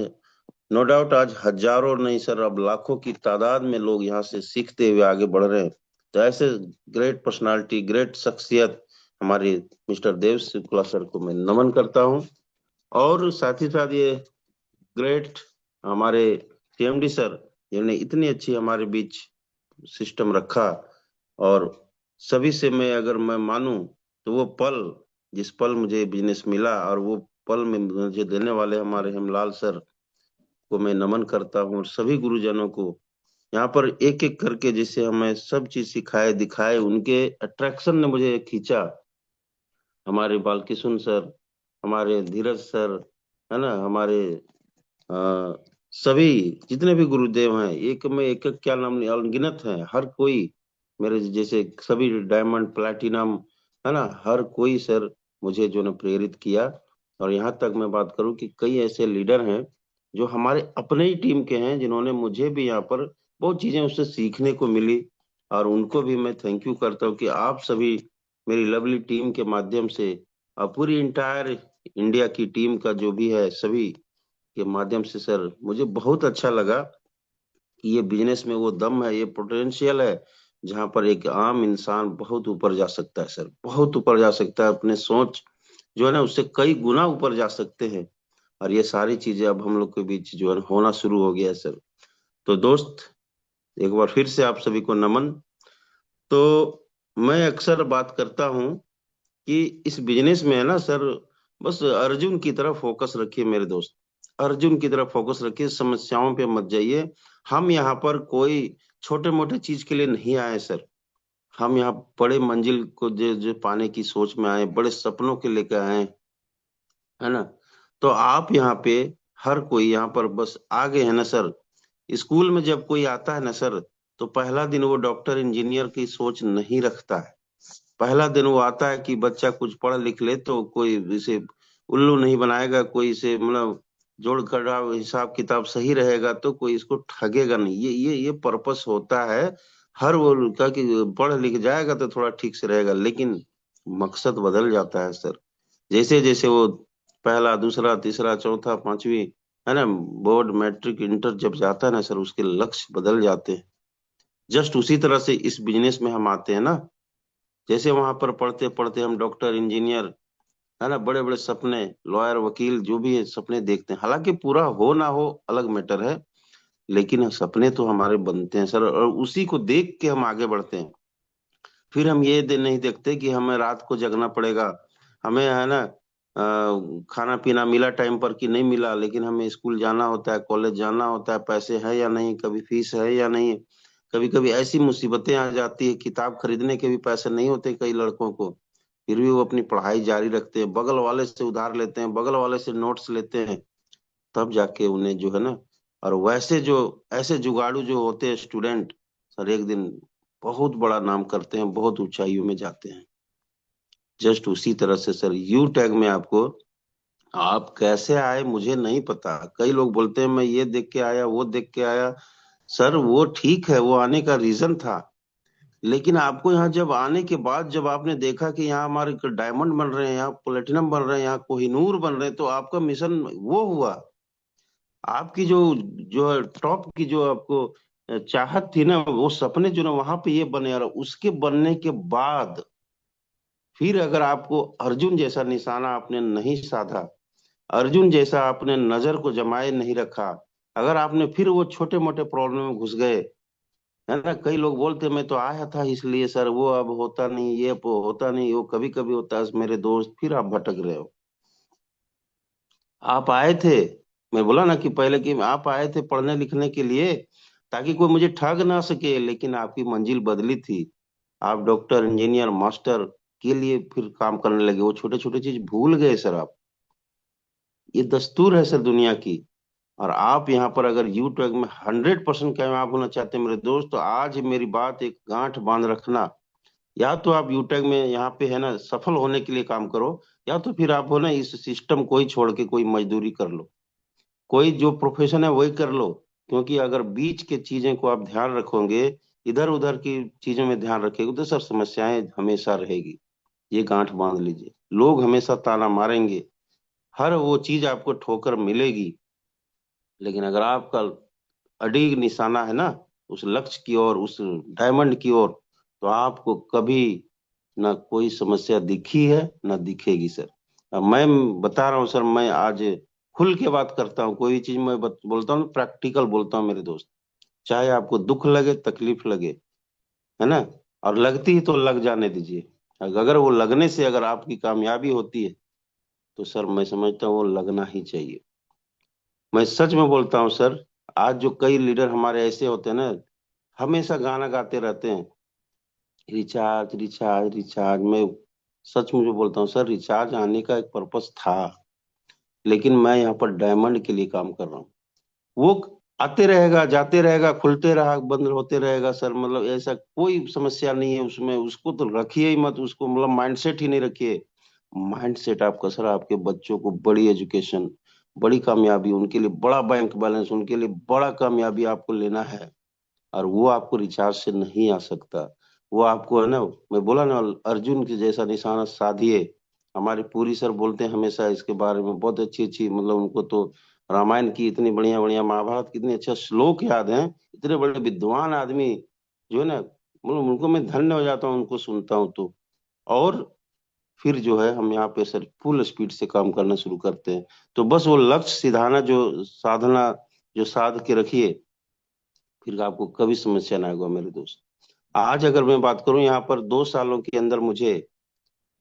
नो डाउट आज हजारों नहीं सर, अब लाखों की तादाद में लोग यहाँ से सीखते हुए आगे बढ़ रहे हैं। तो ऐसे ग्रेट पर्सनालिटी, ग्रेट शख्सियत हमारे मिस्टर देव शुक्ला सर को मैं नमन करता हूँ। और साथ ही साथ ये ग्रेट हमारे सीएमडी सर जिन्होंने इतनी अच्छी हमारे बीच सिस्टम रखा। और सभी से मैं अगर मैं मानूं तो वो पल, जिस पल मुझे बिजनेस मिला और वो पल में मुझे देने वाले हमारे हेमलाल सर को मैं नमन करता हूँ। और सभी गुरुजनों को यहाँ पर एक एक करके जैसे हमें सब चीज सिखाए दिखाए, उनके अट्रैक्शन ने मुझे खींचा। हमारे बालकिशुन सर, हमारे धीरज सर, है ना, हमारे आ, सभी जितने भी गुरुदेव हैं, एक में एक एक क्या नाम नहीं, अनगिनत हैं हर कोई, मेरे जैसे सभी डायमंड प्लैटिनम, है ना, हर कोई सर मुझे जो ने प्रेरित किया। और यहाँ तक मैं बात करूं कि कई ऐसे लीडर हैं जो हमारे अपने ही टीम के हैं जिन्होंने मुझे भी यहाँ पर बहुत चीजें उससे सीखने को मिली। और उनको भी मैं थैंक यू करता हूँ कि आप सभी मेरी लवली टीम के माध्यम से और पूरी इंटायर इंडिया की टीम का जो भी है सभी के माध्यम से सर मुझे बहुत अच्छा लगा कि ये बिजनेस में वो दम है, ये पोटेंशियल है जहां पर एक आम इंसान बहुत ऊपर जा सकता है सर, बहुत ऊपर जा सकता है। अपने सोच जो है ना उससे कई गुना ऊपर जा सकते हैं। और ये सारी चीजें अब हम लोग के बीच जो है होना शुरू हो गया है सर। तो दोस्त, एक बार फिर से आप सभी को नमन। तो मैं अक्सर बात करता हूँ कि इस बिजनेस में है ना सर, बस अर्जुन की तरफ फोकस रखिए मेरे दोस्त, अर्जुन की तरफ फोकस रखिए, समस्याओं पे मत जाइए। हम यहाँ पर कोई छोटे मोटे चीज के लिए नहीं आए सर, हम यहाँ बड़े मंजिल को जो जो पाने की सोच में आए, बड़े सपनों के लेकर आए, है ना। तो आप यहाँ पे हर कोई यहाँ पर बस आगे है ना सर। स्कूल में जब कोई आता है ना सर, तो पहला दिन वो डॉक्टर इंजीनियर की सोच नहीं रखता है। पहला दिन वो आता है कि बच्चा कुछ पढ़ लिख ले तो कोई इसे उल्लू नहीं बनाएगा, कोई इसे मतलब जोड़ घटा हिसाब किताब सही रहेगा तो कोई इसको ठगेगा नहीं। ये पर्पस होता है हर वो का कि पढ़ लिख जाएगा तो थोड़ा ठीक से रहेगा। लेकिन मकसद बदल जाता है सर, जैसे जैसे वो पहला दूसरा तीसरा चौथा पांचवी, है ना, बोर्ड मैट्रिक इंटर जब जाता है ना सर, उसके लक्ष्य बदल जाते हैं। जस्ट उसी तरह से इस बिजनेस में हम आते हैं ना, जैसे वहां पर पढ़ते पढ़ते हम डॉक्टर इंजीनियर, है ना, बड़े बड़े सपने, लॉयर वकील जो भी है सपने देखते हैं, हालांकि पूरा हो ना हो अलग मैटर है, लेकिन सपने तो हमारे बनते हैं सर और उसी को देख के हम आगे बढ़ते हैं। फिर हम ये दिन नहीं देखते कि हमें रात को जगना पड़ेगा, हमें है ना खाना पीना मिला टाइम पर कि नहीं मिला, लेकिन हमें स्कूल जाना होता है, कॉलेज जाना होता है, पैसे है या नहीं, कभी फीस है या नहीं। कभी कभी ऐसी मुसीबतें आ जाती है, किताब खरीदने के भी पैसे नहीं होते कई लड़कों को, फिर भी वो अपनी पढ़ाई जारी रखते हैं, बगल वाले से उधार लेते हैं, बगल वाले से नोट्स लेते हैं, तब जाके उन्हें जो है ना। और वैसे जो ऐसे जुगाड़ू जो होते हैं स्टूडेंट सर, एक दिन बहुत बड़ा नाम करते हैं, बहुत ऊंचाइयों में जाते हैं। जस्ट उसी तरह से सर यू टैग में आपको, आप कैसे आए मुझे नहीं पता, कई लोग बोलते हैं मैं ये देख के आया वो देख के आया। सर वो ठीक है, वो आने का रीजन था, लेकिन आपको यहाँ जब आने के बाद जब आपने देखा कि यहाँ हमारे डायमंड बन रहे हैं, यहाँ प्लेटिनम बन रहे हैं, यहाँ कोहिनूर बन रहे हैं, तो आपका मिशन वो हुआ। आपकी जो जो है टॉप की जो आपको चाहत थी ना, वो सपने जो ना वहां पे ये बने, और उसके बनने के बाद फिर अगर आपको अर्जुन जैसा निशाना आपने नहीं साधा, अर्जुन जैसा आपने नजर को जमाए नहीं रखा, अगर आपने फिर वो छोटे मोटे प्रॉब्लम में घुस गए, है ना। कई लोग बोलते मैं तो आया था इसलिए सर, वो अब होता नहीं, ये अब होता नहीं, वो कभी कभी होता है। मेरे दोस्त, फिर आप भटक रहे हो। आप आए थे, मैं बोला ना कि पहले कि आप आए थे पढ़ने लिखने के लिए ताकि कोई मुझे ठग ना सके, लेकिन आपकी मंजिल बदली थी। आप डॉक्टर, इंजीनियर, मास्टर के लिए फिर काम करने लगे। वो छोटे छोटे चीज भूल गए सर आप। ये दस्तूर है सर दुनिया की। और आप यहाँ पर अगर यू ट्यूब में 100% कामयाब होना चाहते हैं मेरे दोस्त, तो आज मेरी बात एक गांठ बांध रखना। या तो आप यूटेक में यहाँ पे है ना सफल होने के लिए काम करो, या तो फिर आप हो ना इस सिस्टम को ही छोड़ के कोई मजदूरी कर लो, कोई जो प्रोफेशन है वही कर लो। क्योंकि अगर बीच के चीजें को आप ध्यान रखोगे, इधर उधर की चीजों में ध्यान रखेंगे, तो सर समस्याएं हमेशा रहेगी। ये गांठ बांध लीजिए। लोग हमेशा ताना मारेंगे, हर वो चीज आपको ठोकर मिलेगी, लेकिन अगर आपका अड़िग निशाना है ना उस लक्ष्य की ओर, उस डायमंड की ओर, तो आपको कभी ना कोई समस्या दिखी है ना दिखेगी सर। अब मैं बता रहा हूँ सर, मैं आज खुल के बात करता हूँ। कोई भी चीज मैं बोलता हूँ प्रैक्टिकल बोलता हूँ मेरे दोस्त। चाहे आपको दुख लगे, तकलीफ लगे, है ना, और लगती है तो लग जाने दीजिए। अगर वो लगने से अगर आपकी कामयाबी होती है, तो सर मैं समझता हूँ वो लगना ही चाहिए। मैं सच में बोलता हूँ सर। आज जो कई लीडर हमारे ऐसे होते हैं ना, हमेशा गाना गाते रहते हैं, रिचार्ज रिचार्ज रिचार्ज। मैं सच मुझे बोलता हूँ सर, रिचार्ज आने का एक पर्पस था, लेकिन मैं यहाँ पर डायमंड के लिए काम कर रहा हूँ। वो आते रहेगा, जाते रहेगा, खुलते रहा, बंद होते रहेगा सर। मतलब ऐसा कोई समस्या नहीं है उसमें। उसको तो रखिए ही मत, उसको मतलब माइंडसेट ही नहीं रखिए। माइंडसेट आपका सर, आपके बच्चों को बड़ी एजुकेशन, बड़ी कामयाबी, उनके लिए बड़ा बैंक बैलेंस, उनके लिए बड़ा कामयाबी आपको लेना है। और वो आपको रिचार्ज से नहीं आ सकता। वो आपको है ना, मैं बोला ना, अर्जुन के जैसा निशाना साधिए। हमारे पूरी सर बोलते हैं हमेशा इसके बारे में, बहुत अच्छी अच्छी, मतलब उनको तो रामायण की इतनी बढ़िया बढ़िया, महाभारत कितने अच्छे श्लोक याद हैं। इतने बड़े विद्वान आदमी जो है ना, मतलब उनको मैं धन्य हो जाता हूँ उनको सुनता हूँ तो। और फिर जो है हम यहाँ पे सर फुल स्पीड से काम करना शुरू करते हैं। तो बस वो लक्ष्य सिधाना, जो साधना, जो साध के रखिए, फिर आपको कभी समस्या ना होगा मेरे दोस्त। आज अगर मैं बात करूं, यहाँ पर 2 सालों के अंदर मुझे,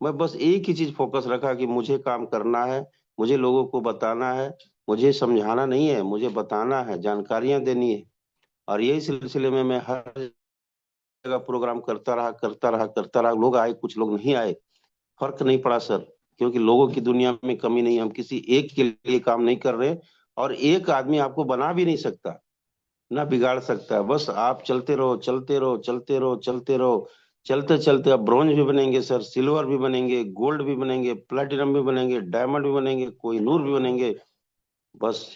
मैं बस एक ही चीज फोकस रखा कि मुझे काम करना है, मुझे लोगों को बताना है, मुझे समझाना नहीं है, मुझे बताना है, जानकारियां देनी है। और यही सिलसिले में मैं हर जगह प्रोग्राम करता रहा करता रहा करता रहा। लोग आए, कुछ लोग नहीं आए, फर्क नहीं पड़ा सर। क्योंकि लोगों की दुनिया में कमी नहीं है, हम किसी एक के लिए काम नहीं कर रहे। और एक आदमी आपको बना भी नहीं सकता, ना बिगाड़ सकता है। बस आप चलते रहो, चलते रहो, चलते रहो, चलते रहो। चलते चलते आप ब्रॉन्ज भी बनेंगे सर, सिल्वर भी बनेंगे, गोल्ड भी बनेंगे, प्लेटिनम भी बनेंगे, डायमंड भी बनेंगे, कोई नूर भी बनेंगे। बस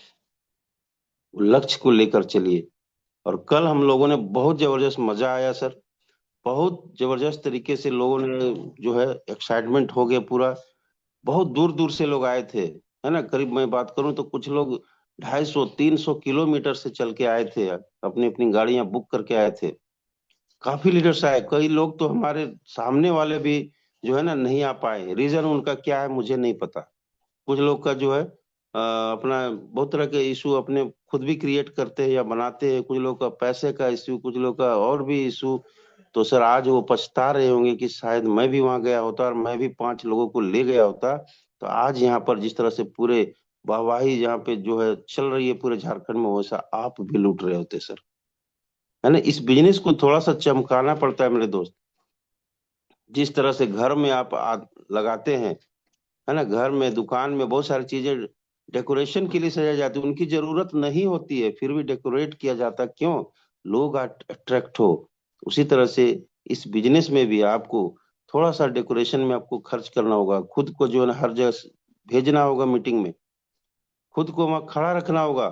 लक्ष्य को लेकर चलिए। और कल हम लोगों ने बहुत जबरदस्त मजा आया सर। बहुत जबरदस्त तरीके से लोगों ने जो है, एक्साइटमेंट हो गया पूरा। बहुत दूर दूर से लोग आए थे, है ना। करीब मैं बात करूं तो कुछ लोग 250-300 किलोमीटर से चल के आए थे, अपनी अपनी गाड़ियां बुक करके आए थे। काफी लीडर्स आए। कई लोग तो हमारे सामने वाले भी जो है ना नहीं आ पाए। रीजन उनका क्या है मुझे नहीं पता। कुछ लोग का जो है अपना बहुत तरह के इशू अपने खुद भी क्रिएट करते हैं या बनाते हैं। कुछ लोग का पैसे का इशू, कुछ लोग का और भी इशू। तो सर आज वो पछता रहे होंगे कि शायद मैं भी वहां गया होता और मैं भी 5 लोगों को ले गया होता, तो आज यहाँ पर जिस तरह से पूरे वाहवाही यहाँ पे जो है चल रही है पूरे झारखंड में, वैसा आप भी लूट रहे होते सर। है ना। इस बिजनेस को थोड़ा सा चमकाना पड़ता है मेरे दोस्त। जिस तरह से घर में आप लगाते हैं, है ना, घर में, दुकान में बहुत सारी चीजें डेकोरेशन के लिए सजाई जाती है, उनकी जरूरत नहीं होती है, फिर भी डेकोरेट किया जाता है। क्यों? लोग अट्रैक्ट हो। उसी तरह से इस बिजनेस में भी आपको थोड़ा सा डेकोरेशन में आपको खर्च करना होगा। खुद को जो है ना हर जगह भेजना होगा मीटिंग में, खुद को वहां खड़ा रखना होगा।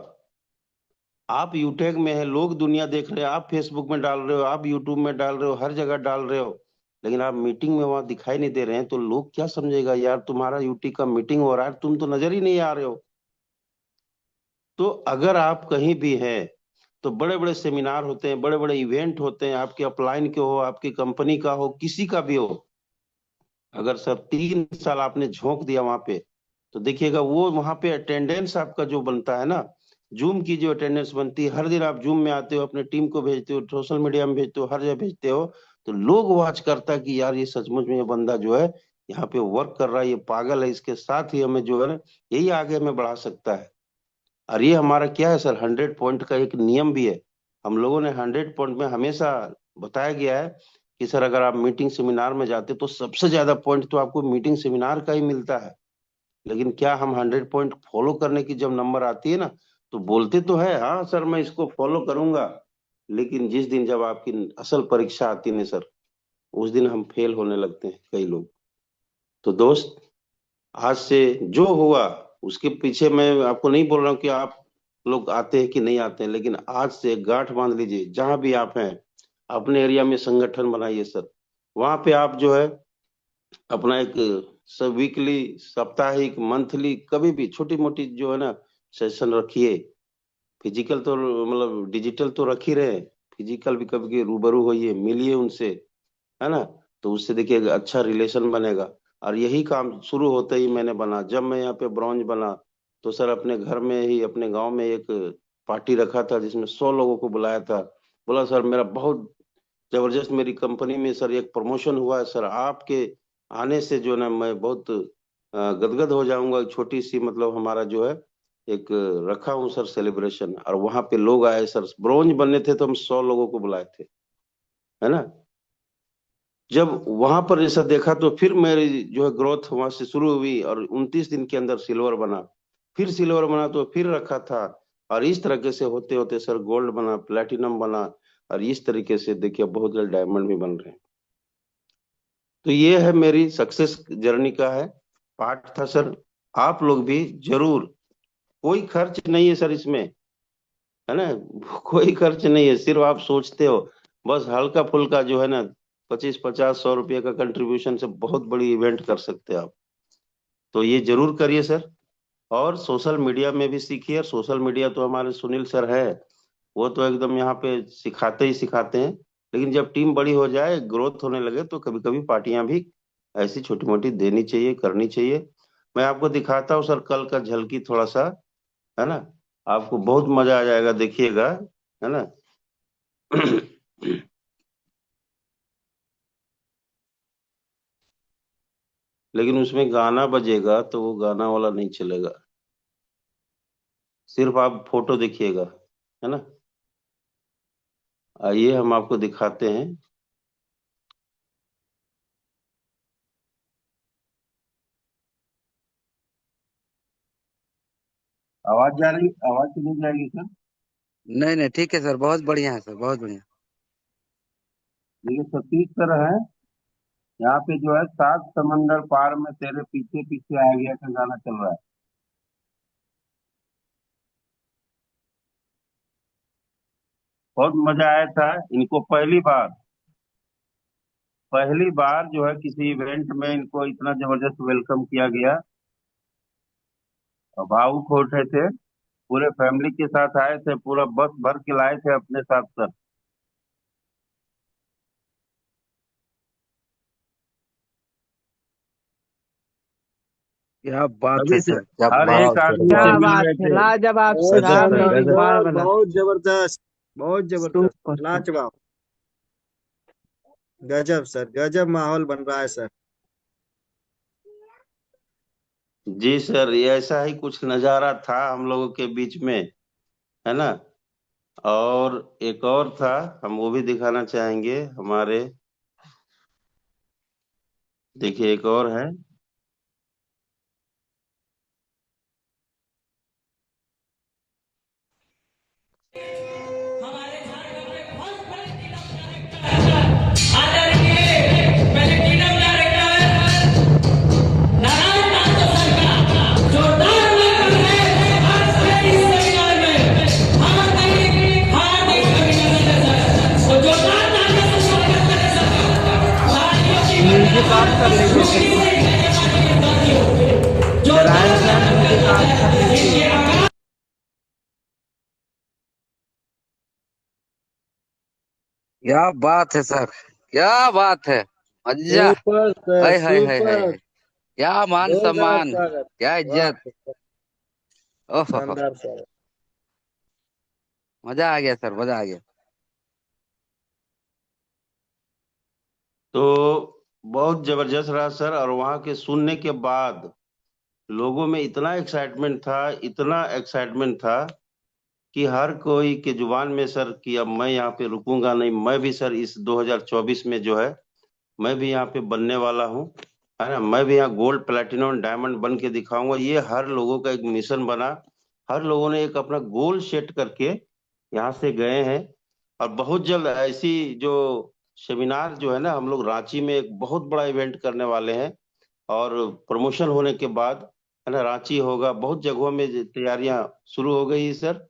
आप यूट्यूब में है, लोग दुनिया देख रहे हैं, आप फेसबुक में डाल रहे हो, आप यूट्यूब में डाल रहे हो, हर जगह डाल रहे हो, लेकिन आप मीटिंग में वहां दिखाई नहीं दे रहे हैं, तो लोग क्या समझेगा यार, तुम्हारा यूटी का मीटिंग हो रहा है, तुम तो नजर ही नहीं आ रहे हो। तो अगर आप कहीं भी हैं, तो बड़े बड़े सेमिनार होते हैं, बड़े बड़े इवेंट होते हैं, आपके अपलाइन के हो, आपकी कंपनी का हो, किसी का भी हो, अगर सर 3 साल आपने झोंक दिया वहां पे, तो देखिएगा वो वहां पे अटेंडेंस आपका जो बनता है ना, जूम की जो अटेंडेंस बनती है, हर दिन आप जूम में आते हो, अपने टीम को भेजते हो, सोशल मीडिया में भेजते हो, हर जगह भेजते हो, तो लोग वॉच करता है कि यार ये सचमुच में ये बंदा जो है यहाँ पे वर्क कर रहा है, ये पागल है, इसके साथ ही हमें जो है ना यही आगे हमें बढ़ा सकता है। और ये हमारा क्या है सर, 100 पॉइंट का एक नियम भी है। हम लोगों ने 100 पॉइंट में हमेशा बताया गया है कि सर अगर आप मीटिंग सेमिनार में जाते तो सबसे ज्यादा पॉइंट तो आपको मीटिंग सेमिनार का ही मिलता है। लेकिन क्या हम 100 पॉइंट फॉलो करने की जब नंबर आती है ना, तो बोलते तो है हाँ सर मैं इसको फॉलो करूंगा, लेकिन जिस दिन जब आपकी असल परीक्षा आती है ना सर, उस दिन हम फेल होने लगते हैं कई लोग। तो दोस्त, आज से जो हुआ उसके पीछे मैं आपको नहीं बोल रहा हूँ कि आप लोग आते हैं कि नहीं आते हैं, लेकिन आज से गांठ बांध लीजिए, जहां भी आप हैं अपने एरिया में संगठन बनाइए सर। वहां पे आप जो है अपना एक सब वीकली, साप्ताहिक, मंथली, कभी भी छोटी मोटी जो है ना सेशन रखिए। फिजिकल तो मतलब डिजिटल तो रख ही रहे, फिजिकल भी कभी कभी रूबरू होइए, मिलिए उनसे, है ना। तो उससे देखिए एक अच्छा रिलेशन बनेगा। और यही काम शुरू होते ही मैंने बना, जब मैं यहाँ पे ब्रॉन्ज बना तो सर अपने घर में ही अपने गांव में एक पार्टी रखा था जिसमें 100 लोगों को बुलाया था। बोला सर मेरा बहुत जबरदस्त, मेरी कंपनी में सर एक प्रमोशन हुआ है सर, आपके आने से जो ना मैं बहुत गदगद हो जाऊंगा। छोटी सी मतलब हमारा जो है एक रखा हूँ सर सेलिब्रेशन, और वहां पे लोग आए सर, ब्रोंज बनने थे तो हम 100 लोगों को बुलाए थे, है ना। जब वहां पर ऐसा देखा तो फिर मेरी जो है ग्रोथ वहां से शुरू हुई, और 29 दिन के अंदर सिल्वर बना, फिर सिल्वर बना तो फिर रखा था, और इस तरीके से होते होते सर गोल्ड बना, प्लेटिनम बना, और इस तरीके से देखिए बहुत जल्द डायमंड भी बन रहे हैं। तो ये है मेरी सक्सेस जर्नी का है पार्ट था सर। आप लोग भी जरूर, कोई खर्च नहीं है सर इसमें, है ना, कोई खर्च नहीं है, सिर्फ आप सोचते हो, बस हल्का फुल्का जो है ना 25, 50, 100 रुपये का कंट्रीब्यूशन से बहुत बड़ी इवेंट कर सकते हैं आप। तो ये जरूर करिए सर। और सोशल मीडिया में भी सीखिए, सोशल मीडिया तो हमारे सुनील सर है, वो तो एकदम यहाँ पे सिखाते ही सिखाते हैं। लेकिन जब टीम बड़ी हो जाए, ग्रोथ होने लगे, तो कभी कभी पार्टियां भी ऐसी छोटी मोटी देनी चाहिए, करनी चाहिए। मैं आपको दिखाता हूँ सर कल का झलकी थोड़ा सा, है ना, आपको बहुत मजा आ जाएगा, देखिएगा, है ना। लेकिन उसमें गाना बजेगा तो वो गाना वाला नहीं चलेगा, सिर्फ आप फोटो देखिएगा, है ना। आइए हम आपको दिखाते हैं। आवाज जा रही, आवाज तो नहीं जाएगी सर। नहीं नहीं ठीक है सर, बहुत बढ़िया है सर, बहुत बढ़िया। देखिए सतीश सर है यहाँ पे, जो है सात समंदर पार में तेरे पीछे पीछे आ गया का गाना चल रहा है। बहुत मजा आया था इनको, पहली बार जो है किसी इवेंट में इनको इतना जबरदस्त वेलकम किया गया, और भावुक हो उठे थे, पूरे फैमिली के साथ आए थे, पूरा बस भर के लाए थे अपने साथ सर। क्या बात है सभी से, सर, क्या हर बात। एक आदमी से क्या मिल बात रहे है, थे। लाजवाब बहुत सर, गजब सर, आपने शानदार, गजब। मिसाल बहुत बना। बहुत जबरदस्त, बहुत जबरदस्त, सुपर सर। लाजवाब, गजब सर, गजब माहौल बन रहा है सर। जी सर, ये ऐसा ही कुछ नजारा था हम लोगों के बीच में, है ना। और एक और था, हम वो भी दिखाना चाहेंगे हमारे, देखिए एक और है। म्यूजिक ऑफ कर लीजिए sir, Narayan sir music of कर लीजिए। क्या बात है सर, क्या बात है। मजा। सुपर सर, हाय हाय हाय हाय सुपर, हाय। क्या मान जोरदार सम्मान, स्वागत, क्या वाह, इज्जत। ओहो। शानदार सर। मजा आ गया सर, मजा आ गया। तो बहुत जबरदस्त रहा सर। और वहां के सुनने के बाद लोगों में इतना एक्साइटमेंट था, इतना एक्साइटमेंट था कि हर कोई के जुबान में सर कि अब मैं यहाँ पे रुकूंगा नहीं, मैं भी सर इस 2024 में जो है मैं भी यहाँ पे बनने वाला हूँ, है ना। मैं भी यहाँ गोल्ड प्लेटिनम डायमंड बन के दिखाऊंगा। ये हर लोगों का एक मिशन बना। हर लोगों ने एक अपना गोल सेट करके यहाँ से गए हैं। और बहुत जल्द ऐसी जो सेमिनार जो है ना, हम लोग रांची में एक बहुत बड़ा इवेंट करने वाले हैं। और प्रमोशन होने के बाद, है ना, रांची होगा, बहुत जगहों में तैयारियां शुरू हो गई है सर।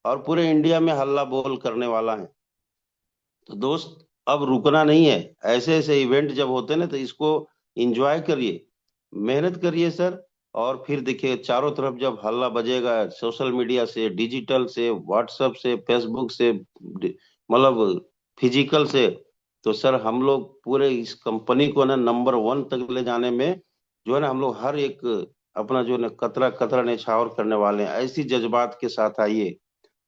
और पूरे इंडिया में हल्ला बोल करने वाला है। तो दोस्त, अब रुकना नहीं है। ऐसे ऐसे इवेंट जब होते हैं ना, तो इसको एंजॉय करिए, मेहनत करिए सर। और फिर देखिए चारों तरफ जब हल्ला बजेगा, सोशल मीडिया से, डिजिटल से, व्हाट्सएप से, फेसबुक से, मतलब फिजिकल से, तो सर हम लोग पूरे इस कंपनी को ना नंबर वन तक ले जाने में जो है ना, हम लोग हर एक अपना जो है ना कतरा कतरा निछावर करने वाले हैं। ऐसी जज्बात के साथ आइए।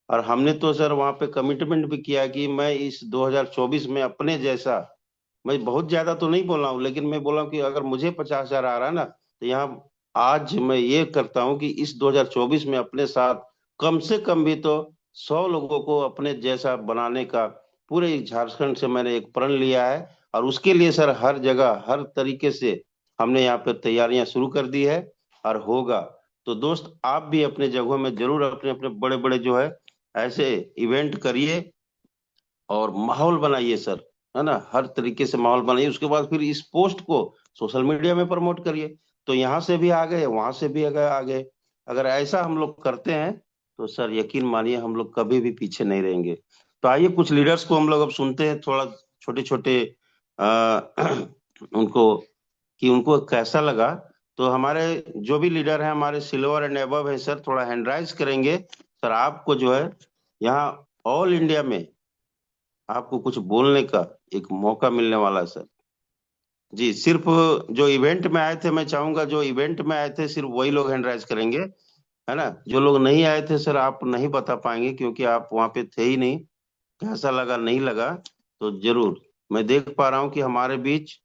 और हमने तो सर वहां पे कमिटमेंट भी किया कि मैं इस 2024 में अपने जैसा, मैं बहुत ज्यादा तो नहीं बोला हूँ, लेकिन मैं बोला हूँ कि अगर मुझे 50,000 आ रहा है ना, तो यहाँ आज मैं ये करता हूँ कि इस 2024 में अपने साथ कम से कम भी तो 100 लोगों को अपने जैसा बनाने का पूरे इस झारखंड से मैंने एक प्रण लिया है। और उसके लिए सर हर जगह हर तरीके से हमने यहाँ पे तैयारियां शुरू कर दी है। और होगा। तो दोस्त, आप भी अपने जगहों में जरूर अपने अपने बड़े बड़े जो है ऐसे इवेंट करिए और माहौल बनाइए सर, है ना। हर तरीके से माहौल बनाइए। उसके बाद फिर इस पोस्ट को सोशल मीडिया में प्रमोट करिए। तो यहाँ से भी आ गए, वहां से भी आ गए। अगर ऐसा हम लोग करते हैं तो सर यकीन मानिए हम लोग कभी भी पीछे नहीं रहेंगे। तो आइए कुछ लीडर्स को हम लोग अब सुनते हैं, थोड़ा छोटे छोटे आ, उनको कि उनको कैसा लगा। तो हमारे जो भी लीडर हैं, हमारे सिल्वर एंड एबव है सर, थोड़ा हैंड राइज करेंगे। सर आपको जो है यहाँ ऑल इंडिया में आपको कुछ बोलने का एक मौका मिलने वाला है सर। जी, सिर्फ जो इवेंट में आए थे, मैं चाहूंगा जो इवेंट में आए थे सिर्फ वही लोग हैंड राइज करेंगे, है ना। जो लोग नहीं आए थे सर, आप नहीं बता पाएंगे क्योंकि आप वहां पे थे ही नहीं। कैसा लगा नहीं लगा, तो जरूर। मैं देख पा रहा हूँ कि हमारे बीच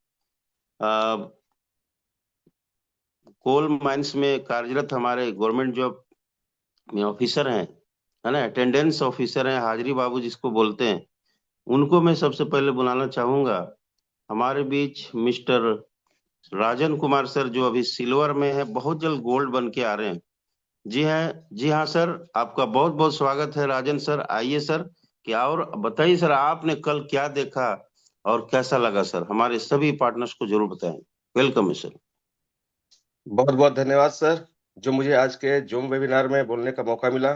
कोल माइंस में कार्यरत हमारे गवर्नमेंट जॉब में ऑफिसर हैं, है ना, अटेंडेंस ऑफिसर हैं, हाजिरी बाबू जिसको बोलते हैं, उनको मैं सबसे पहले बुलाना चाहूंगा। हमारे बीच मिस्टर राजन कुमार सर, जो अभी सिल्वर में है, बहुत जल्द गोल्ड बन के आ रहे हैं। जी हाँ, जी हाँ सर, आपका बहुत बहुत स्वागत है राजन सर। आइए सर। क्या और बताइए सर, आपने कल क्या देखा और कैसा लगा सर, हमारे सभी पार्टनर्स को जरूर बताएं। वेलकम है सर। बहुत बहुत धन्यवाद सर, जो मुझे आज के जूम वेबिनार में बोलने का मौका मिला।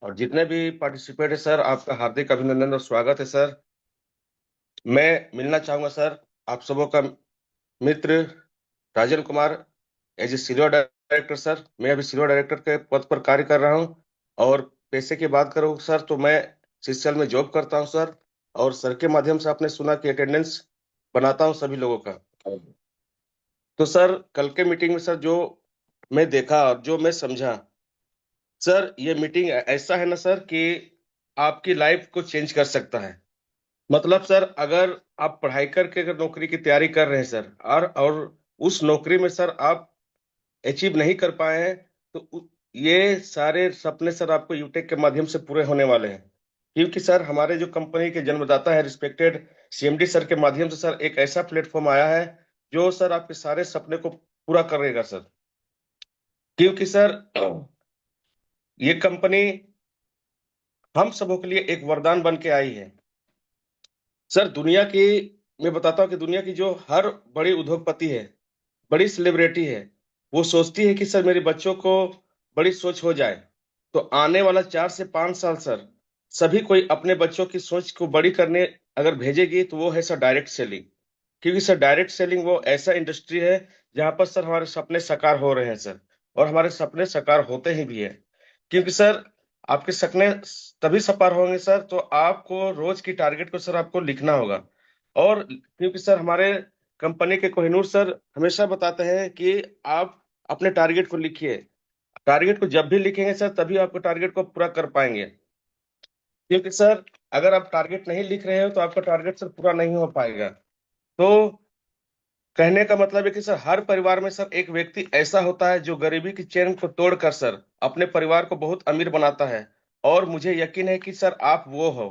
और जितने भी पार्टिसिपेट है सर, आपका हार्दिक अभिनंदन और स्वागत है सर। मैं मिलना चाहूंगा सर आप सबों का मित्र Rajan Kumar, as a silver director sir. मैं अभी सिल्वर डायरेक्टर के पद पर कार्य कर रहा हूँ। और पैसे की बात करूँ सर, तो मैं सीसीएल में जॉब करता हूँ सर। और सर के माध्यम से आपने सुना कि अटेंडेंस बनाता हूँ सभी लोगों का। तो सर कल के मीटिंग में सर जो मैं देखा और जो मैं समझा सर, ये मीटिंग ऐसा है ना सर कि आपकी लाइफ को चेंज कर सकता है। मतलब सर, अगर आप पढ़ाई करके अगर नौकरी की तैयारी कर रहे हैं सर, और उस नौकरी में सर आप अचीव नहीं कर पाए हैं, तो ये सारे सपने सर आपको यूटेक के माध्यम से पूरे होने वाले हैं। क्योंकि सर हमारे जो कंपनी के जन्मदाता है रिस्पेक्टेड सीएमडी सर के माध्यम से सर एक ऐसा प्लेटफॉर्म आया है जो सर आपके सारे सपने को पूरा करेगा सर। क्योंकि सर ये कंपनी हम सबों के लिए एक वरदान बन के आई है सर। दुनिया की, मैं बताता हूँ कि दुनिया की जो हर बड़ी उद्योगपति है, बड़ी सेलिब्रिटी है, वो सोचती है कि सर मेरे बच्चों को बड़ी सोच हो जाए। तो आने वाला 4 से 5 साल सर, सभी कोई अपने बच्चों की सोच को बड़ी करने अगर भेजेगी, तो वो है सर डायरेक्ट सेलिंग। क्योंकि सर डायरेक्ट सेलिंग वो ऐसा इंडस्ट्री है जहां पर सर हमारे सपने साकार हो रहे हैं सर। और हमारे सपने साकार होते ही भी है। क्योंकि सर आपके सपने तभी साकार होंगे सर, तो आपको रोज की टारगेट को सर आपको लिखना होगा। और क्योंकि सर हमारे कंपनी के कोहिनूर सर हमेशा बताते हैं कि आप अपने टारगेट को लिखिए। टारगेट को जब भी लिखेंगे सर, तभी आपको टारगेट को पूरा कर पाएंगे। क्योंकि सर अगर आप टारगेट नहीं लिख रहे हो तो आपका टारगेट सर पूरा नहीं हो पाएगा। तो कहने का मतलब है कि सर हर परिवार में सर एक व्यक्ति ऐसा होता है जो गरीबी की चेन को तोड़कर सर अपने परिवार को बहुत अमीर बनाता है। और मुझे यकीन है कि सर आप वो हो।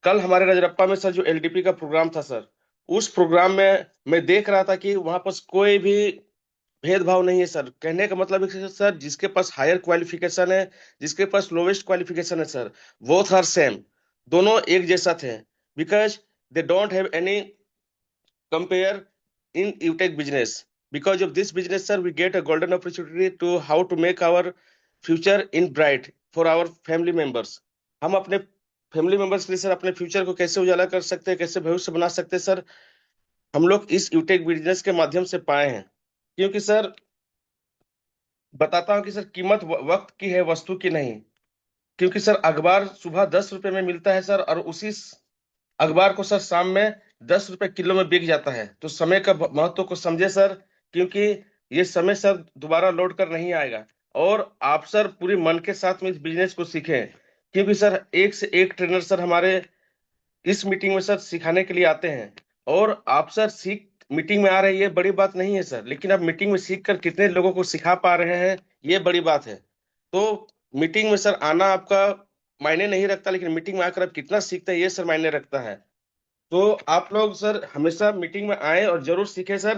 कल हमारे रजरप्पा में सर जो एलडीपी का प्रोग्राम था सर, उस प्रोग्राम में मैं देख रहा था कि वहां पर कोई भी भेदभाव नहीं है सर। कहने का मतलब है कि सर जिसके पास हायर क्वालिफिकेशन है, जिसके पास लोवेस्ट क्वालिफिकेशन है सर, बोथ आर सेम। दोनों एक जैसा थे। Because they don't have any compare in UTech business. Because of this business, sir, we get a golden opportunity to how to make our future in bright for our family members. हम अपने family members के लिए sir अपने future को कैसे उजाला कर सकते हैं, कैसे भविष्य बना सकते हैं सर, हम लोग इस यूटेक बिजनेस के माध्यम से पाए हैं। क्योंकि सर बताता हूँ कि सर कीमत वक्त की है, वस्तु की नहीं। क्योंकि सर अखबार सुबह 10 रुपए में मिलता है सर, और उसी अखबार को सर शाम में 10 रुपए किलो में बिक जाता है। तो समय का महत्व को समझे सर। क्योंकि ये समय सर दोबारा लौट कर नहीं आएगा। और आप सर पूरी मन के साथ में इस बिजनेस को सीखें। क्योंकि सर एक से एक ट्रेनर सर हमारे इस मीटिंग में सर सिखाने के लिए आते हैं। और आप सर सीख मीटिंग में आ रहे हैं ये बड़ी बात नहीं है सर, लेकिन आप मीटिंग में सीख कर कितने लोगों को सिखा पा रहे हैं ये बड़ी बात है। तो मीटिंग में सर आना आपका मायने नहीं रखता, लेकिन मीटिंग में आकर आप कितना सीखते हैं ये सर मायने रखता है। तो आप लोग सर हमेशा मीटिंग में आए और जरूर सीखें सर।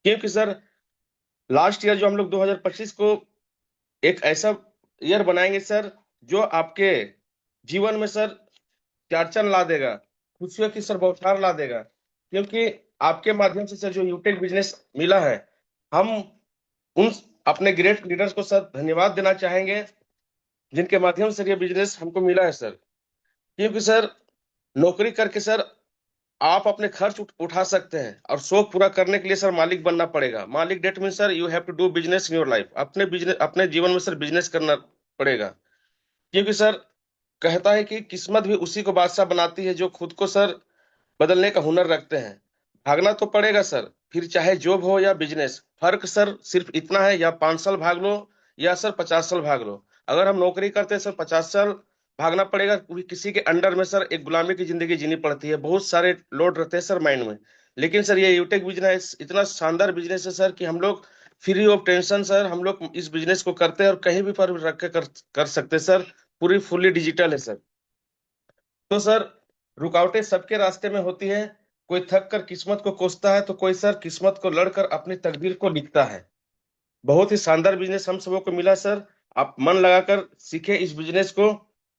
क्योंकि सर लास्ट ईयर जो हम लोग 2025 को एक ऐसा ईयर बनाएंगे सर जो आपके जीवन में सर चार ला देगा, खुशियों की सर बौछार ला देगा। क्योंकि आपके माध्यम से सर जो यूटेक बिजनेस मिला है, हम उन अपने ग्रेट लीडर्स को सर धन्यवाद देना चाहेंगे जिनके माध्यम से ये बिजनेस हमको मिला है सर। क्योंकि सर नौकरी करके सर आप अपने खर्च उठा सकते हैं, और शौक पूरा करने के लिए सर मालिक बनना पड़ेगा। मालिक that mean sir you have to do business in your life. अपने बिजनेस अपने जीवन में सर बिजनेस करना पड़ेगा। क्योंकि सर कहता है कि किस्मत भी उसी को बादशाह बनाती है जो खुद को सर बदलने का हुनर रखते हैं। भागना तो पड़ेगा सर, फिर चाहे जॉब हो या बिजनेस। फर्क सर सिर्फ इतना है, या 5 साल भाग लो या सर 50 साल भाग लो। अगर हम नौकरी करते हैं सर 50 साल भागना पड़ेगा, क्योंकि किसी के अंडर में सर एक गुलामी की जिंदगी जीनी पड़ती है, बहुत सारे लोड रहते हैं सर माइंड में। लेकिन सर ये यूटेक बिजनेस इतना शानदार बिजनेस है सर कि हम लोग फ्री ऑफ टेंशन सर हम लोग इस बिजनेस को करते हैं, और कहीं भी पर रख के कर सकते हैं सर। पूरी फुल्ली डिजिटल है सर। तो सर रुकावटें सबके रास्ते में होती है। कोई थक कर किस्मत को कोसता है, तो कोई सर किस्मत को लड़कर अपनी तकदीर को लिखता है। बहुत ही शानदार बिजनेस हम सबों को मिला सर। आप मन लगाकर सीखें इस बिजनेस को,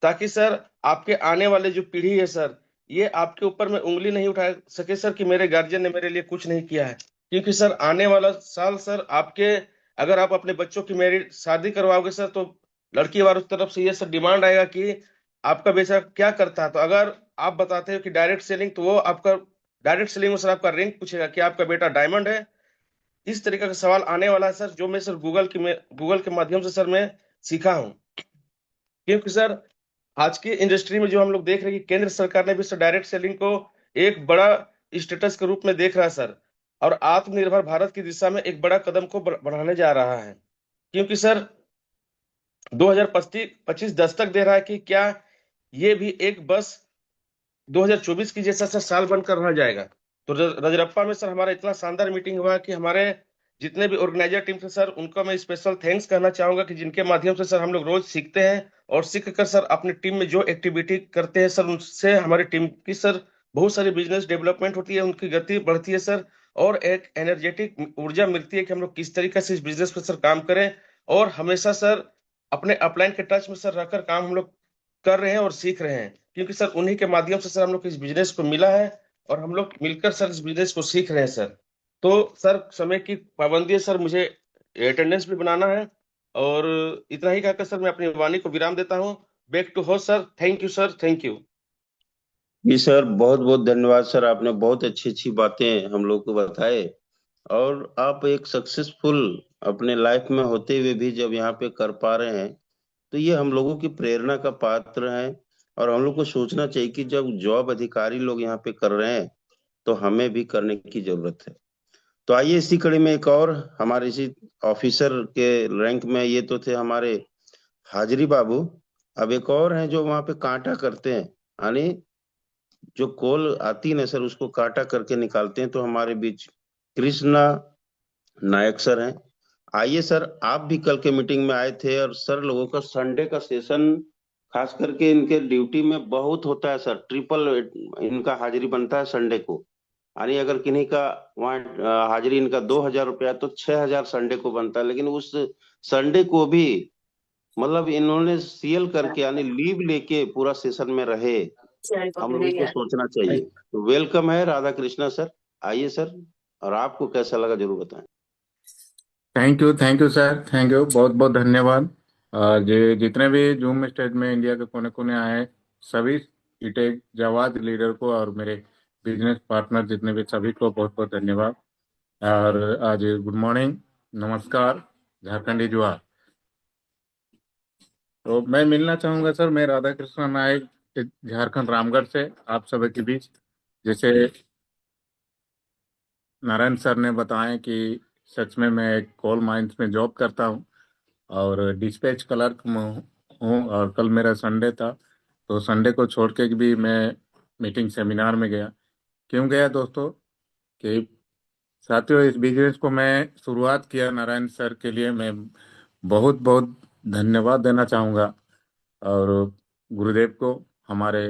ताकि सर आपके आने वाले जो पीढ़ी है सर, ये आपके ऊपर में उंगली नहीं उठा सके सर कि मेरे गार्जियन ने मेरे लिए कुछ नहीं किया है। क्योंकि सर आने वाला साल सर आपके, अगर आप अपने बच्चों की मैरिज शादी करवाओगे सर, तो लड़की वालों की तरफ से ये सर डिमांड आएगा कि आपका बेटा क्या करता है। तो अगर आप बताते हो कि डायरेक्ट सेलिंग, तो वो आपका डायरेक्ट सेलिंग में सर आपका रैंक पूछेगा कि आपका बेटा डायमंड है। इस तरीके का सवाल आने वाला है सर, जो मैं सर गूगल के माध्यम से सर मैं सीखा हूँ। क्योंकि सर आज की इंडस्ट्री में जो हम लोग देख रहे हैं कि केंद्र सरकार ने भी सर डायरेक्ट सेलिंग को एक बड़ा स्टेटस के रूप में देख रहा है सर, और आत्मनिर्भर भारत की दिशा में एक बड़ा कदम को बढ़ाने जा रहा है। क्योंकि सर 2025 दस्तक दे रहा है कि क्या ये भी एक बस 2024 की जैसा सर साल बनकर रह जाएगा। तो रजरप्पा में सर हमारा इतना शानदार मीटिंग हुआ कि हमारे जितने भी ऑर्गेनाइजर टीम थे सर, उनका मैं स्पेशल थैंक्स कहना चाहूंगा कि जिनके माध्यम से सर हम लोग रोज सीखते हैं, और सीख कर सर अपनी टीम में जो एक्टिविटी करते हैं सर, उनसे हमारी टीम की सर बहुत सारी बिजनेस डेवलपमेंट होती है, उनकी गति बढ़ती है सर। और एक एनर्जेटिक ऊर्जा मिलती है कि हम लोग किस तरीके से इस बिजनेस पर सर काम करें। और हमेशा सर अपने अपलाइन के टच में सर रहकर काम हम लोग कर रहे हैं और सीख रहे हैं। क्योंकि सर उन्हीं के माध्यम से सर हम लोग को इस बिजनेस को मिला है, और हम लोग मिलकर सर इस बिजनेस को सीख रहे हैं सर। तो सर समय की पाबंदी है सर, मुझे अटेंडेंस भी बनाना है। और इतना ही कहकर सर मैं अपनी वाणी को विराम देता हूँ। Back to host sir. Thank you sir, thank you. जी सर, बहुत बहुत धन्यवाद सर, आपने बहुत अच्छी अच्छी बातें हम लोग को बताए। और आप एक सक्सेसफुल अपने लाइफ में होते हुए भी जब यहाँ पे कर पा रहे हैं, तो ये हम लोगों की प्रेरणा का पात्र है। और हम लोग को सोचना चाहिए कि जब जॉब अधिकारी लोग यहाँ पे कर रहे हैं, तो हमें भी करने की जरूरत है। तो आइए इसी कड़ी में एक और हमारे इसी ऑफिसर के रैंक में, ये तो थे हमारे हाजिरी बाबू। अब एक और है जो वहां पे कांटा करते हैं, यानी जो कोल आती है ना सर, उसको काटा करके निकालते हैं। तो हमारे बीच कृष्णा नायक सर हैं। आइए सर, आप भी कल के मीटिंग में आए थे, और सर लोगों का संडे का सेशन खास करके इनके ड्यूटी में बहुत होता है सर, ट्रिपल इनका हाजिरी बनता है संडे को। यानी अगर किन्हीं का वहाँ हाजिरी इनका 2,000 रुपया, तो 6,000 संडे को बनता है। लेकिन उस संडे को भी मतलब इन्होंने सीएल करके यानी लीव लेके पूरा सेशन में रहे। हम लोगों को सोचना चाहिए। तो वेलकम है राधा कृष्णा सर, आइए सर। और आपको कैसा लगा जरूर बताएं। Thank you sir, thank you, बहुत बहुत धन्यवाद। जितने भी जूम स्टेज में इंडिया के कोने कोने आए हैं, सभी इटेक जावाद लीडर को और मेरे बिजनेस पार्टनर जितने भी सभी को बहुत बहुत धन्यवाद। और आज गुड मॉर्निंग, नमस्कार, झारखंडी जुआ। तो मैं मिलना चाहूंगा सर, मैं राधा कृष्ण नायक, झारखंड रामगढ़ से आप सभी के बीच। जैसे नारायण सर ने बताया कि सच में मैं एक कोल माइंस में जॉब करता हूँ और डिस्पैच क्लर्क में हूँ। और कल मेरा संडे था, तो संडे को छोड़ के भी मैं मीटिंग सेमिनार में गया। क्यों गया दोस्तों? कि साथियों, इस बिजनेस को मैं शुरुआत किया नारायण सर के लिए मैं बहुत बहुत धन्यवाद देना चाहूँगा। और गुरुदेव को, हमारे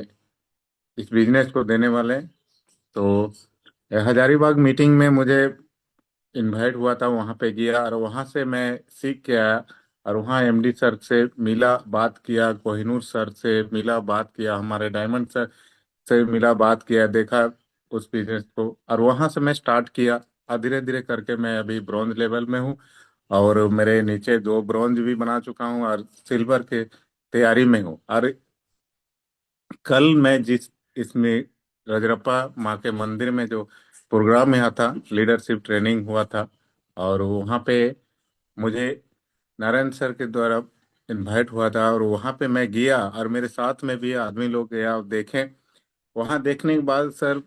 इस बिजनेस को देने वाले। तो हजारीबाग मीटिंग में मुझे इनवाइट हुआ था, वहाँ पे गया और वहाँ से मैं सीख के आया। और वहाँ एमडी सर से मिला, बात किया, कोहिनूर सर से मिला, बात किया, हमारे डायमंड सर से मिला, बात किया, देखा उस बिजनेस को। और वहाँ से मैं स्टार्ट किया और धीरे धीरे करके मैं अभी ब्रॉन्ज लेवल में हूँ। और मेरे नीचे 2 ब्रॉन्ज भी बना चुका हूँ और सिल्वर के तैयारी में हूँ। और कल मैं जिस इसमें रजरप्पा माँ के मंदिर में जो प्रोग्राम में था, लीडरशिप ट्रेनिंग हुआ था, और वहाँ पे मुझे नारायण सर के द्वारा इनवाइट हुआ था और वहाँ पे मैं गया और मेरे साथ में भी आदमी लोग गया और देखे। वहाँ देखने के बाद सर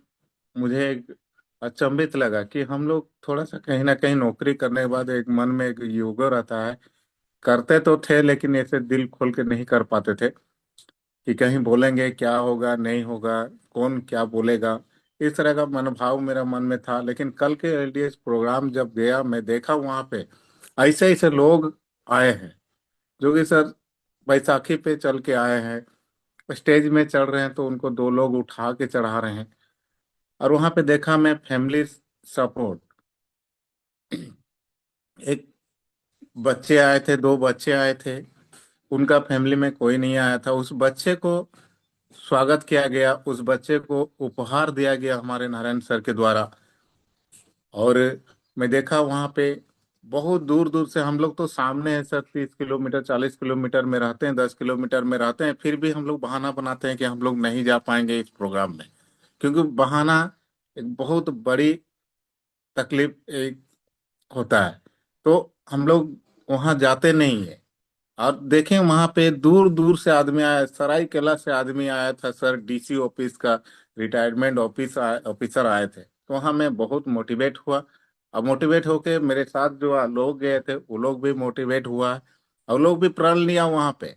मुझे एक अचंभित लगा कि हम लोग थोड़ा सा कहीं ना कहीं नौकरी करने के बाद एक मन में एक युग रहता है, करते तो थे लेकिन ऐसे दिल खोल के नहीं कर पाते थे कि कहीं बोलेंगे क्या होगा, नहीं होगा, कौन क्या बोलेगा। इस तरह का मनोभाव मेरा मन में था। लेकिन कल के एलडीएस प्रोग्राम जब गया, मैं देखा वहाँ पे ऐसे ऐसे लोग आए हैं जो कि सर बैसाखी पे चल के आए हैं, स्टेज में चढ़ रहे हैं तो उनको 2 लोग उठा के चढ़ा रहे हैं। और वहाँ पे देखा मैं फैमिली सपोर्ट। एक बच्चे आए थे, 2 बच्चे आए थे, उनका फैमिली में कोई नहीं आया था। उस बच्चे को स्वागत किया गया, उस बच्चे को उपहार दिया गया हमारे नारायण सर के द्वारा। और मैं देखा वहाँ पे बहुत दूर दूर से, हम लोग तो सामने है सर, 30 किलोमीटर 40 किलोमीटर में रहते हैं, 10 किलोमीटर में रहते हैं, फिर भी हम लोग बहाना बनाते हैं कि हम लोग नहीं जा पाएंगे इस प्रोग्राम में। क्योंकि बहाना एक बहुत बड़ी तकलीफ एक होता है, तो हम लोग वहाँ जाते नहीं है। और देखें वहां पे दूर दूर से आदमी आया, सरायकेला से आदमी आया था सर, डीसी ऑफिस का रिटायरमेंट ऑफिसर आए थे। तो वहाँ मैं बहुत मोटिवेट हुआ। और मोटिवेट होके मेरे साथ जो लोग गए थे वो लोग भी मोटिवेट हुआ। और लोग भी प्रण लिया वहाँ पे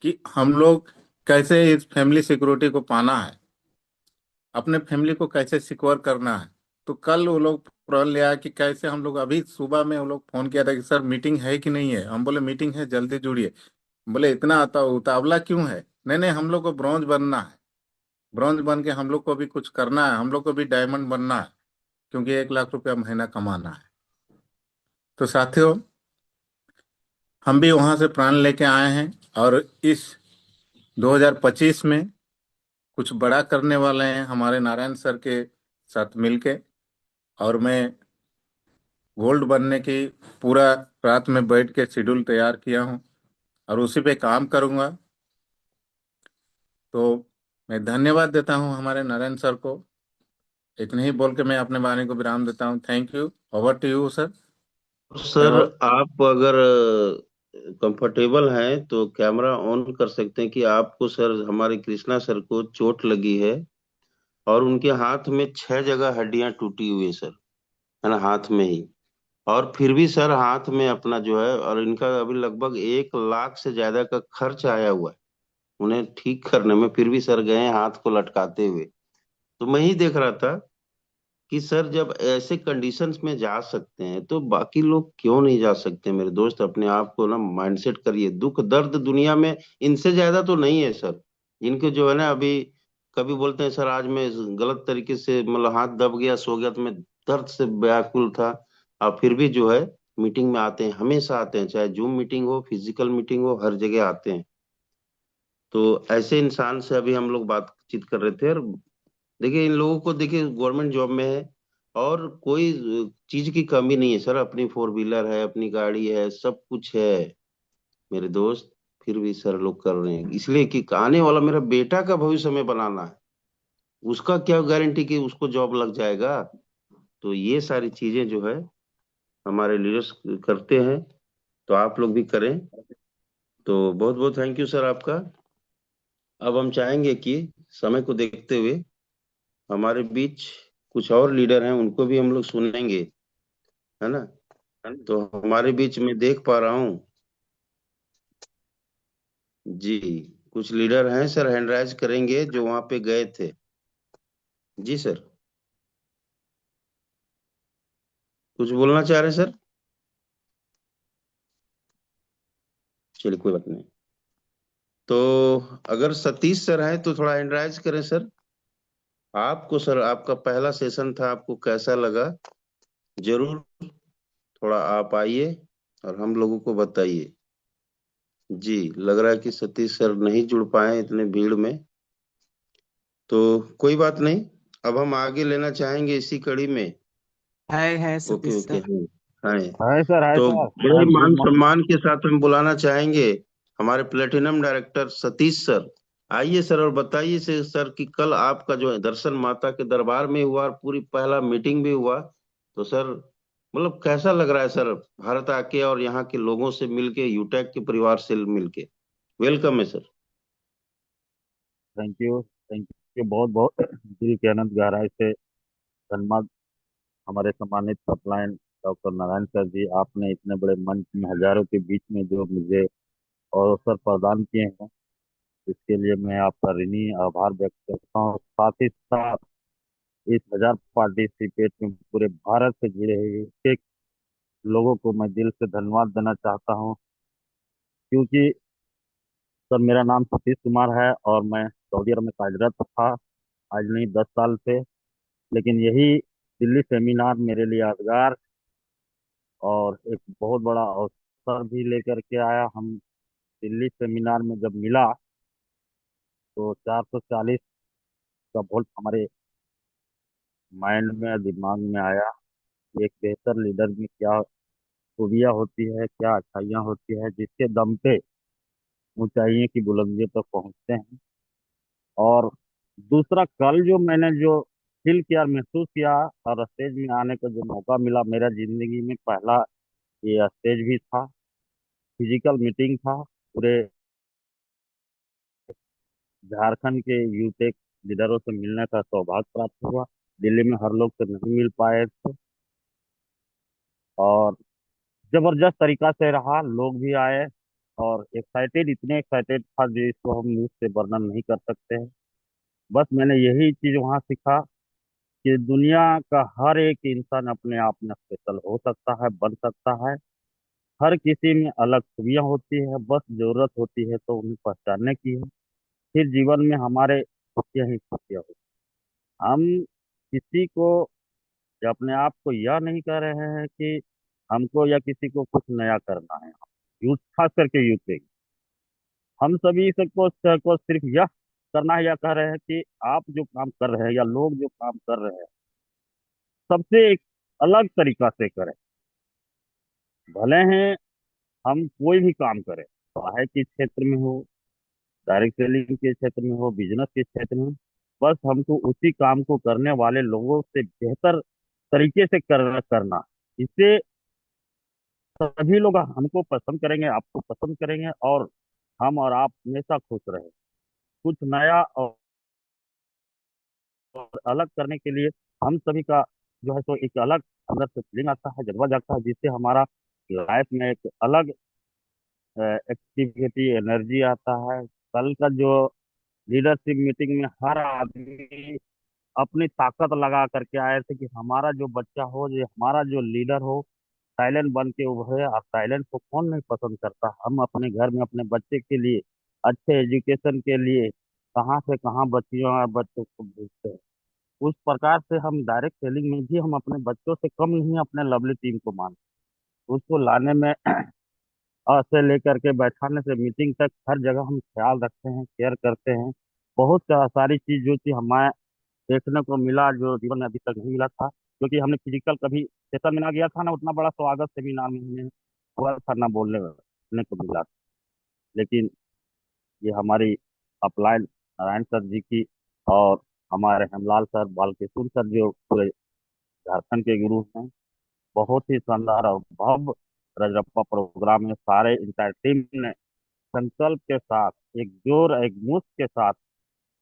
कि हम लोग कैसे इस फैमिली सिक्योरिटी को पाना है, अपने फैमिली को कैसे सिक्योर करना है। तो कल वो लोग प्रण लिया कि कैसे हम लोग, अभी सुबह में वो लोग फोन किया था कि सर मीटिंग है कि नहीं है। हम बोले मीटिंग है, जल्दी जुड़िए। बोले इतना आता उतावला क्यों है? नहीं नहीं, हम लोग को ब्रॉन्ज बनना है, ब्रॉन्ज बन के हम लोग को भी कुछ करना है, हम लोग को भी डायमंड बनना है, क्योंकि 1 लाख रुपया महीना कमाना है। तो साथियों, हम भी वहां से प्लान लेके आए हैं और इस 2025 में कुछ बड़ा करने वाले हैं हमारे नारायण सर के साथ मिलके। और मैं गोल्ड बनने की पूरा रात में बैठ के शेड्यूल तैयार किया हूँ और उसी पे काम करूंगा। तो मैं धन्यवाद देता हूँ हमारे नारायण सर को। इतने ही बोल के मैं अपने वाणी को विराम देता हूँ। Thank you, over to you sir. Sir आप अगर कंफर्टेबल हैं तो कैमरा ऑन कर सकते हैं कि आपको सर, हमारे कृष्णा सर को चोट लगी है, और उनके हाथ में 6 जगह हड्डियां टूटी हुई है सर, है ना, हाथ में ही। और फिर भी सर हाथ में अपना जो है, और इनका अभी लगभग 1 लाख से ज्यादा का खर्च आया हुआ है। उन्हें ठीक करने में, फिर भी सर गए हाथ को लटकाते हुए। तो मैं ही देख रहा था कि सर जब ऐसे कंडीशंस में जा सकते हैं तो बाकी लोग क्यों नहीं जा सकते। मेरे दोस्त, अपने आप को ना माइंडसेट करिए। दुख दर्द दुनिया में इनसे ज्यादा तो नहीं है सर। इनके जो है ना, अभी कभी बोलते हैं सर आज मैं गलत तरीके से, मतलब हाथ दब गया, सो गया, तो मैं दर्द से व्याकुल था। और फिर भी जो है मीटिंग में आते हैं, हमेशा आते हैं, चाहे जूम मीटिंग हो, फिजिकल मीटिंग हो, हर जगह आते हैं। तो ऐसे इंसान से अभी हम लोग बातचीत कर रहे थे। और देखिए इन लोगों को, देखिए गवर्नमेंट जॉब में है और कोई चीज की कमी नहीं है सर। अपनी फोर व्हीलर है, अपनी गाड़ी है, सब कुछ है मेरे दोस्त। फिर भी सर लोग कर रहे हैं, इसलिए कि आने वाला मेरा बेटा का भविष्य में बनाना है। उसका क्या गारंटी कि उसको जॉब लग जाएगा। तो ये सारी चीजें जो है हमारे लीडर्स करते हैं, तो आप लोग भी करें। तो बहुत बहुत थैंक यू सर आपका। अब हम चाहेंगे कि समय को देखते हुए हमारे बीच कुछ और लीडर हैं, उनको भी हम लोग सुनेंगे, है ना। तो हमारे बीच में देख पा रहा हूँ जी, कुछ लीडर हैं सर, हैंड राइज करेंगे जो वहां पे गए थे। जी सर, कुछ बोलना चाह रहे हैं सर? चलिए कोई बात नहीं। तो अगर सतीश सर हैं तो थोड़ा हैंड राइज करें सर। आपको सर, आपका पहला सेशन था, आपको कैसा लगा? जरूर थोड़ा आप आइए और हम लोगों को बताइए। जी, लग रहा है कि सतीश सर नहीं जुड़ पाए इतने भीड़ में। तो कोई बात नहीं, अब हम आगे लेना चाहेंगे इसी कड़ी में। है ओके सतीश ओके, सर। हाँ। हाय तो सर। बड़े ही गुड मान मॉर्निंग। सम्मान के साथ हम बुलाना चाहेंगे हमारे प्लेटिनम डायरेक्टर सतीश सर। आइए सर और बताइए से सर कि कल आपका जो है दर्शन माता के दरबार में हुआ और पूरी पहला मीटिंग भी हुआ। तो सर मतलब कैसा लग रहा है सर, भारत आके और यहाँ के लोगों से मिलके, यूटेक के परिवार से मिलके? वेलकम है सर। थैंक यू बहुत बहुत दिल के अनंत गहराई से धन्यवाद। हमारे सम्मानित अपलाइन डॉक्टर नारायण सर जी, आपने इतने बड़े मंच में हजारों के बीच में जो मुझे अवसर प्रदान किए हैं, इसके लिए मैं आपका ऋणी आभार व्यक्त करता हूँ। साथ ही साथ इस हजार पार्टिसिपेट में पूरे भारत से जुड़े हुए एक लोगों को मैं दिल से धन्यवाद देना चाहता हूँ, क्योंकि सर मेरा नाम सतीश कुमार है और मैं सऊदी अरब में कार्यरत था आज नहीं 10 साल से। लेकिन यही दिल्ली सेमिनार मेरे लिए यादगार और एक बहुत बड़ा अवसर भी लेकर के आया। हम दिल्ली सेमिनार में जब मिला तो 440 का वोल्ट हमारे माइंड में, दिमाग में आया कि एक बेहतर लीडर में क्या खूबियाँ होती है, क्या अच्छाइयाँ होती है, जिसके दम पे ऊंचाइयों की बुलंदियों तक पहुंचते हैं। और दूसरा, कल जो मैंने जो फील किया, महसूस किया और स्टेज में आने का जो मौका मिला, मेरा जिंदगी में पहला ये स्टेज भी था, फिजिकल मीटिंग था। पूरे झारखंड के यूटेक लीडरों से मिलने का सौभाग्य प्राप्त हुआ। दिल्ली में हर लोग से नहीं मिल पाए थे और जबरदस्त तरीका से रहा, लोग भी आए और एक्साइटेड, इतने एक्साइटेड था जिसको हम न्यूज़ से वर्णन नहीं कर सकते हैं। बस मैंने यही चीज वहां सीखा कि दुनिया का हर एक इंसान अपने आप में स्पेशल हो सकता है, बन सकता है। हर किसी में अलग खूबियां होती है, बस जरूरत होती है तो उन्हें पहचानने की है। फिर जीवन में हमारे खुशियां ही खुशियां होती हैं। हम किसी को या अपने आप को यह नहीं कह रहे हैं कि हमको या किसी को कुछ नया करना है। यूथ, खास करके यूथ के, हम सभी को सिर्फ यह करना है, या कह रहे हैं कि आप जो काम कर रहे हैं या लोग जो काम कर रहे हैं, सबसे एक अलग तरीका से करें। भले हैं हम कोई भी काम करें, चाहे किस क्षेत्र में हो, डायरेक्ट सेलिंग के क्षेत्र में हो, बिजनेस के क्षेत्र में हो, बस हमको उसी काम को करने वाले लोगों से बेहतर तरीके से करना। इससे सभी लोग हमको पसंद करेंगे, आपको पसंद करेंगे और हम और आप हमेशा खुश रहे। कुछ नया और अलग करने के लिए हम सभी का जो है सो एक अलग अंदर से फीलिंग आता है, जज्बा जागता है, जिससे हमारा लाइफ में एक अलग एक्टिविटी, एनर्जी आता है। कल का जो लीडरशिप मीटिंग में हर आदमी अपनी ताकत लगा करके आए थे कि हमारा जो बच्चा हो, जो हमारा जो लीडर हो, साइलेंट बन के उभरे। और साइलेंट को कौन नहीं पसंद करता। हम अपने घर में अपने बच्चे के लिए, अच्छे एजुकेशन के लिए कहाँ से कहाँ बच्चियों और बच्चों को भेजते हैं। उस प्रकार से हम डायरेक्ट सेलिंग में भी हम अपने बच्चों से कम नहीं अपने लवली टीम को मानते। उसको लाने में से लेकर के बैठाने से मीटिंग तक हर जगह हम ख्याल रखते हैं, केयर करते हैं। बहुत सारी चीज जो थी हमें देखने को मिला, जो जीवन में अभी तक नहीं मिला था, क्योंकि हमने फिजिकल कभी सेशन में ना गया था ना, उतना बड़ा स्वागत सेमिनार में हमें हुआ था ना, बोलने को मिला। लेकिन ये हमारी अपलाइन नारायण सर जी की और हमारे हेमलाल सर, बालकिशोर सर, जो पूरे झारखंड के गुरु हैं, बहुत ही शानदार और भव्य रजरप्पा प्रोग्राम में सारे इंटायर टीम ने संकल्प के साथ, एक जोर एक मुश्त के साथ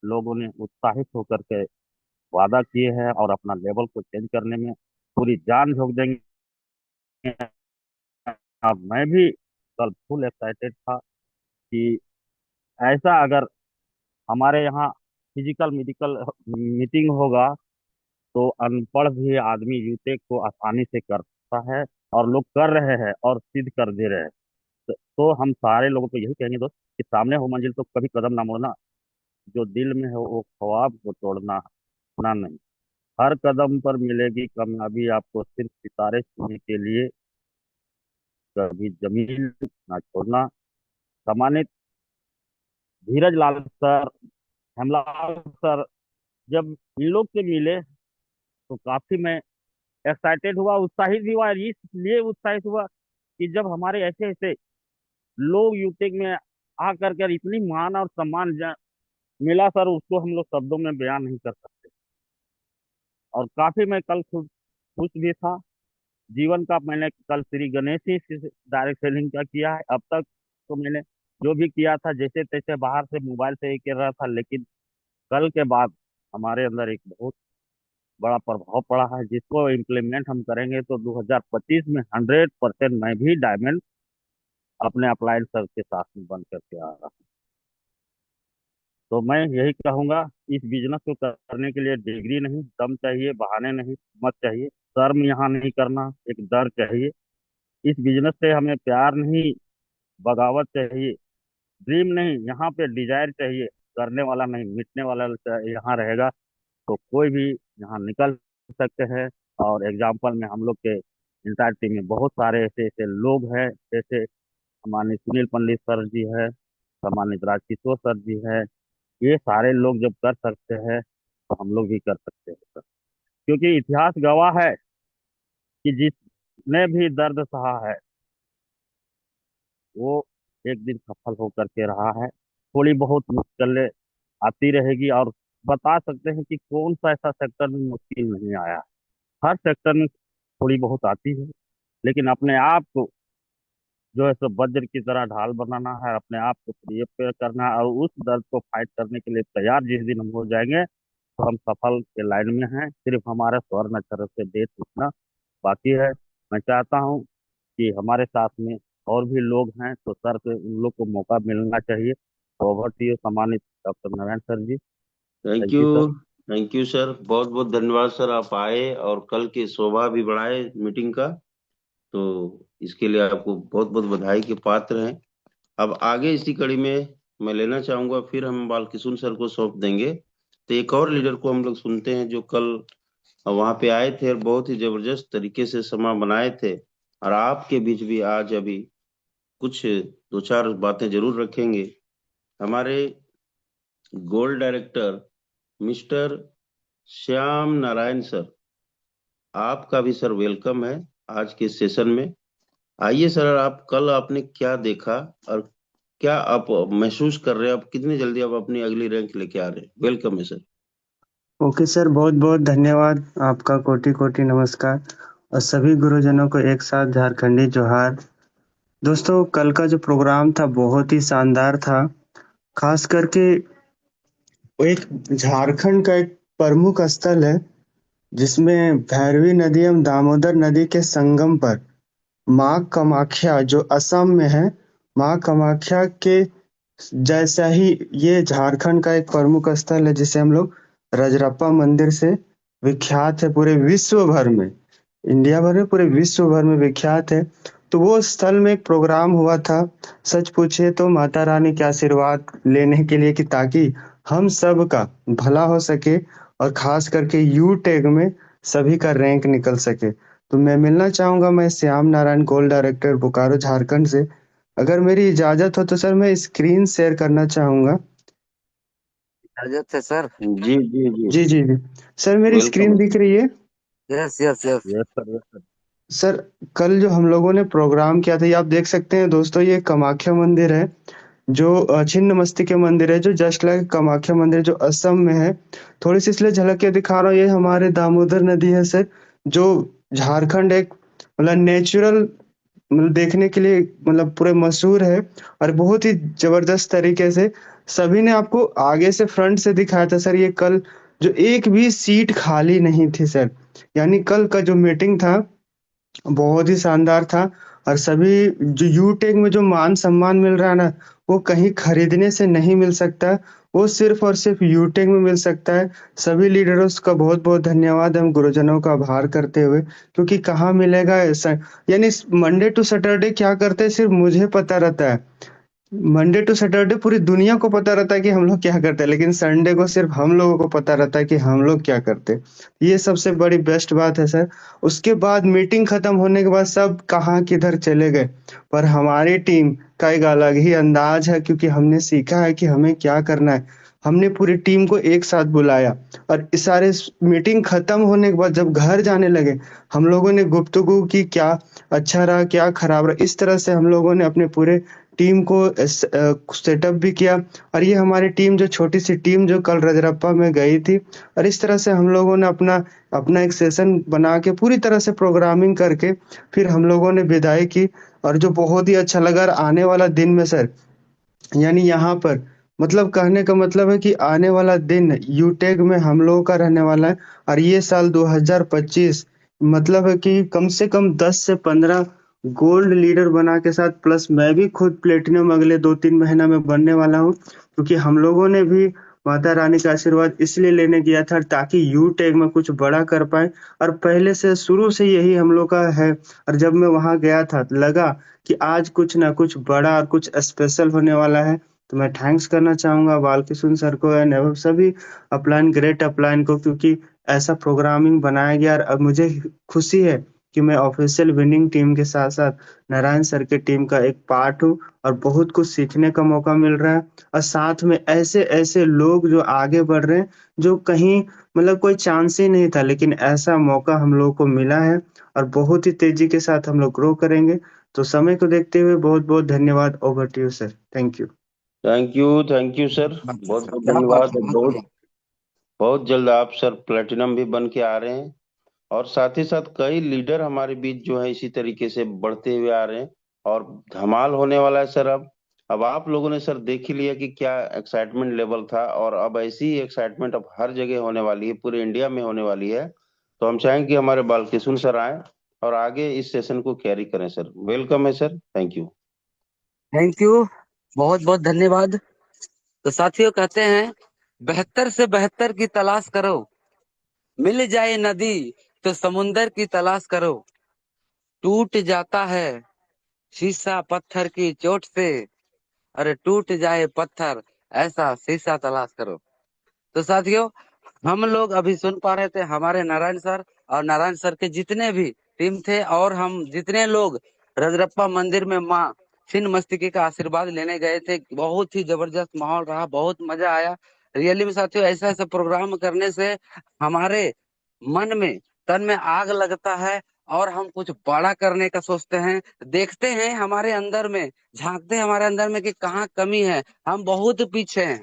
लोगों ने उत्साहित होकर के वादा किए हैं और अपना लेवल को चेंज करने में पूरी जान झोंक देंगे। अब मैं भी कल फुल एक्साइटेड था कि ऐसा अगर हमारे यहाँ फिजिकल मेडिकल मीटिंग होगा तो अनपढ़ भी आदमी यूटेक को आसानी से करता है, और लोग कर रहे हैं और सिद्ध कर दे रहे हैं। तो हम सारे लोगों को यही कहेंगे दोस्त कि सामने हो मंजिल तो कभी कदम ना मोड़ना। जो दिल में है वो ख्वाब को तोड़ना ना नहीं। हर कदम पर मिलेगी कामयाबी आपको, सिर्फ सितारे छूने के लिए कभी जमीन ना छोड़ना। सम्मानित धीरज लाल सर, हेमलाल सर, जब इन लोग से मिले तो काफी मैं एक्साइटेड हुआ, उत्साहित भी हुआ। इसलिए उत्साहित हुआ कि जब हमारे ऐसे ऐसे लोग यूटेक में आकर कर इतनी मान और सम्मान मिला सर, उसको हम लोग शब्दों में बयान नहीं कर सकते। और काफी मैं कल खुश खुश भी था। जीवन का मैंने कल श्री गणेश ही से डायरेक्ट सेलिंग का किया है। अब तक तो मैंने जो भी किया था जैसे तैसे बाहर से मोबाइल से ही कर रहा था, लेकिन कल के बाद हमारे अंदर एक बहुत बड़ा प्रभाव पड़ा है, जिसको इम्प्लीमेंट हम करेंगे तो 2025 में 100% मैं भी डायमंड अपने अप्लाइड सर के साथ में बन करके आ रहा हूँ। तो मैं यही कहूंगा, इस बिजनेस को करने के लिए डिग्री नहीं, दम चाहिए, बहाने नहीं, मत चाहिए, शर्म यहाँ नहीं करना, एक डर चाहिए। इस बिजनेस से हमें प्यार नहीं, बगावत चाहिए। ड्रीम नहीं, यहाँ पे डिजायर चाहिए। करने वाला नहीं, मिटने वाला यहाँ रहेगा। तो कोई भी यहाँ निकल सकते हैं। और एग्जाम्पल में हम लोग के इंटायर टीम में बहुत सारे ऐसे ऐसे लोग हैं, जैसे हमारे सुनील पंडित सर जी है, सम्मानित राजकिशोर सर जी है। ये सारे लोग जब कर सकते हैं तो हम लोग भी कर सकते हैं सर। क्योंकि इतिहास गवाह है कि जिसने भी दर्द सहा है वो एक दिन सफल होकर के रहा है। थोड़ी बहुत मुश्किलें आती रहेगी, और बता सकते हैं कि कौन सा ऐसा सेक्टर में मुश्किल नहीं आया। हर सेक्टर में थोड़ी बहुत आती है, लेकिन अपने आप को जो है सो वज्र की तरह ढाल बनाना है, अपने आप को प्रिपेयर करना है, और उस दर्द को फाइट करने के लिए तैयार जिस दिन हम हो जाएंगे तो हम सफल के लाइन में हैं। सिर्फ हमारे स्वर्ण अक्षर से डेट लिखना बाकी है। मैं चाहता हूँ कि हमारे साथ में और भी लोग हैं, तो सर पे उन लोग को मौका मिलना चाहिए। ओवर टू यू, सम्मानित doctor Narayan sir ji. Thank thank you. You sir. Thank you sir, बहुत बहुत धन्यवाद सर, आप आए और कल की शोभा भी बढ़ाए मीटिंग का। तो इसके लिए आपको बहुत बहुत बधाई के पात्र हैं। अब आगे इसी कड़ी में मैं लेना चाहूंगा, फिर हम बालकिशोर सर को सौंप देंगे। तो एक और लीडर को हम लोग सुनते हैं जो कल वहां पे आए थे और बहुत ही जबरदस्त तरीके से समा बनाए थे, और आपके बीच भी आज अभी कुछ दो चार बातें जरूर रखेंगे। हमारे gold director mister Shyam Narayan sir, आपका भी सर वेलकम है आज के सेशन में। आइए सर, आप कल आपने क्या देखा और क्या आप महसूस कर रहे हैं, आप कितनी जल्दी आप अपनी अगली रैंक लेके आ रहे हैं? वेलकम है सर। ओके सर, बहुत बहुत धन्यवाद। आपका कोटि कोटि नमस्कार, और सभी गुरुजनों को एक साथ झारखंडी जोहार। दोस्तों, कल का जो प्रोग्राम था बहुत ही शानदार था। खास करके वो एक झारखंड का एक प्रमुख स्थल है जिसमें भैरवी नदी एवं दामोदर नदी के संगम पर माँ कामाख्या, जो असम में है, माँ कामाख्या के जैसा ही ये झारखंड का एक प्रमुख स्थल है जिसे हम लोग रजरप्पा मंदिर से विख्यात है पूरे विश्व भर में, इंडिया भर में पूरे विश्व भर में विख्यात है। तो वो स्थल में एक प्रोग्राम हुआ था, सच पूछे तो माता रानी के आशीर्वाद लेने के लिए कि ताकि हम सब का भला हो सके और खास करके यू टेग में सभी का रैंक निकल सके। तो मैं मिलना चाहूंगा, मैं श्याम नारायण गोल्ड डायरेक्टर बोकारो झारखंड से। अगर मेरी इजाजत हो तो सर मैं स्क्रीन शेयर करना चाहूंगा। इजाजत है सर। जी जी जी। जी जी जी। सर मेरी वेलकम। स्क्रीन दिख रही है? Yes yes yes. Yes sir, yes sir. Sir कल जो हम लोगों ने प्रोग्राम किया था, ये आप देख सकते हैं दोस्तों, ये कामाख्या मंदिर है जो छिन्न मस्तिका मंदिर है, जो जस्ट लाइक कामाख्या मंदिर जो असम में है। थोड़ी सी इसलिए झलक के दिखा रहा हूँ, ये हमारे दामोदर नदी है सर, जो झारखंड एक मतलब नेचुरल मतलब देखने के लिए मतलब पूरे मशहूर है। और बहुत ही जबरदस्त तरीके से सभी ने आपको आगे से फ्रंट से दिखाया था सर। ये कल जो एक भी सीट खाली नहीं थी सर, यानी कल का जो मीटिंग था बहुत ही शानदार था। और सभी जो यूटेक में जो मान सम्मान मिल रहा है ना, वो कहीं खरीदने से नहीं मिल सकता, वो सिर्फ और सिर्फ यूटेक में मिल सकता है। सभी लीडर्स का बहुत बहुत धन्यवाद, हम गुरुजनों का आभार करते हुए, क्योंकि कहाँ मिलेगा ऐसा। यानी मंडे टू सैटरडे क्या करते हैं सिर्फ मुझे पता रहता है, मंडे टू सैटरडे पूरी दुनिया को पता रहता है कि हम लोग क्या करते हैं, लेकिन संडे को सिर्फ हम लोगों को पता रहता है कि हम लोग क्या करते हैं। ये सबसे बड़ी बेस्ट बात है सर। उसके बाद मीटिंग खत्म होने के बाद सब कहाँ किधर चले गए, पर हमारी टीम का एक अलग ही अंदाज है, क्योंकि हमने सीखा है कि हमें क्या करना है। हमने पूरी टीम को एक साथ बुलाया और इस सारे मीटिंग खत्म होने के बाद जब घर जाने लगे, हम लोगों ने गुफ्तगू की, क्या अच्छा रहा क्या खराब रहा, इस तरह से हम लोगों ने अपने पूरे टीम को सेटअप भी किया। और ये हमारी टीम जो छोटी सी टीम जो कल रजरप्पा में गई थी, और इस तरह से हम लोगों ने अपना अपना एक सेशन बना के पूरी तरह से प्रोग्रामिंग करके फिर हम लोगों ने विदाई की। और जो बहुत ही अच्छा लगा, और आने वाला दिन में सर, यानी यहाँ पर मतलब कहने का मतलब है कि आने वाला दिन यूटेक में हम लोगों का रहने वाला है। और ये साल 2025 मतलब है कि कम से कम 10 से 15 गोल्ड लीडर बना के साथ, प्लस मैं भी खुद प्लेटिनम अगले 2-3 महीना में बनने वाला हूँ, क्योंकि हम लोगों ने भी माता रानी का आशीर्वाद इसलिए लेने गया था ताकि यूटेक में कुछ बड़ा कर पाए। और पहले से शुरू से यही हम लोग का है। और जब मैं वहां गया था लगा कि आज कुछ ना कुछ बड़ा और कुछ स्पेशल होने वाला है। तो मैं थैंक्स करना चाहूंगा बालकिशुन सर को एंड एवं सभी अपलाइन ग्रेट अपलाइन को, क्योंकि ऐसा प्रोग्रामिंग बनाया गया। और अब मुझे खुशी है कि मैं ऑफिशियल विनिंग टीम के साथ साथ नारायण सर के टीम का एक पार्ट हूँ, और बहुत कुछ सीखने का मौका मिल रहा है। और साथ में ऐसे ऐसे लोग जो आगे बढ़ रहे हैं, जो कहीं मतलब कोई चांस ही नहीं था, लेकिन ऐसा मौका हम लोगों को मिला है। और बहुत ही तेजी के साथ हम लोग ग्रो करेंगे। तो समय को देखते हुए बहुत बहुत धन्यवाद। Over to you sir. Thank you. Thank you sir, बात है बहुत सर, बहुत क्या बात धन्यवाद। है, और बहुत बहुत बढ़िया। बहुत जल्द आप सर प्लेटिनम भी बन के आ रहे हैं। और साथ ही साथ कई लीडर हमारे बीच जो है इसी तरीके से बढ़ते हुए आ रहे हैं। और धमाल होने वाला है सर। अब आप लोगों ने सर देख ही लिया कि क्या एक्साइटमेंट लेवल था, और अब ऐसी ही एक्साइटमेंट अब हर जगह होने वाली है, पूरे इंडिया में होने वाली है। तो हम चाहेंगे कि हमारे बालकिशुन सर आए और आगे इस सेशन को कैरी करें सर। वेलकम है sir, thank you. Thank you, बहुत बहुत धन्यवाद। तो साथियों कहते हैं, बेहतर से बेहतर की तलाश करो, मिल जाए नदी तो समुंदर की तलाश करो, टूट जाता है शीशा पत्थर की चोट से, अरे टूट जाए पत्थर ऐसा शीशा तलाश करो। तो साथियों, हम लोग अभी सुन पा रहे थे हमारे नारायण सर, और नारायण सर के जितने भी टीम थे, और हम जितने लोग रजरप्पा मंदिर में माँ छिन्न मस्तिके का आशीर्वाद लेने गए थे। बहुत ही जबरदस्त माहौल रहा, बहुत मजा आया। रियली में साथियों, ऐसा ऐसा प्रोग्राम करने से हमारे मन में, तन में आग लगता है, और हम कुछ बड़ा करने का सोचते हैं। देखते हैं हमारे अंदर में, झांकते हैं हमारे अंदर में कि कहाँ कमी है। हम बहुत पीछे हैं।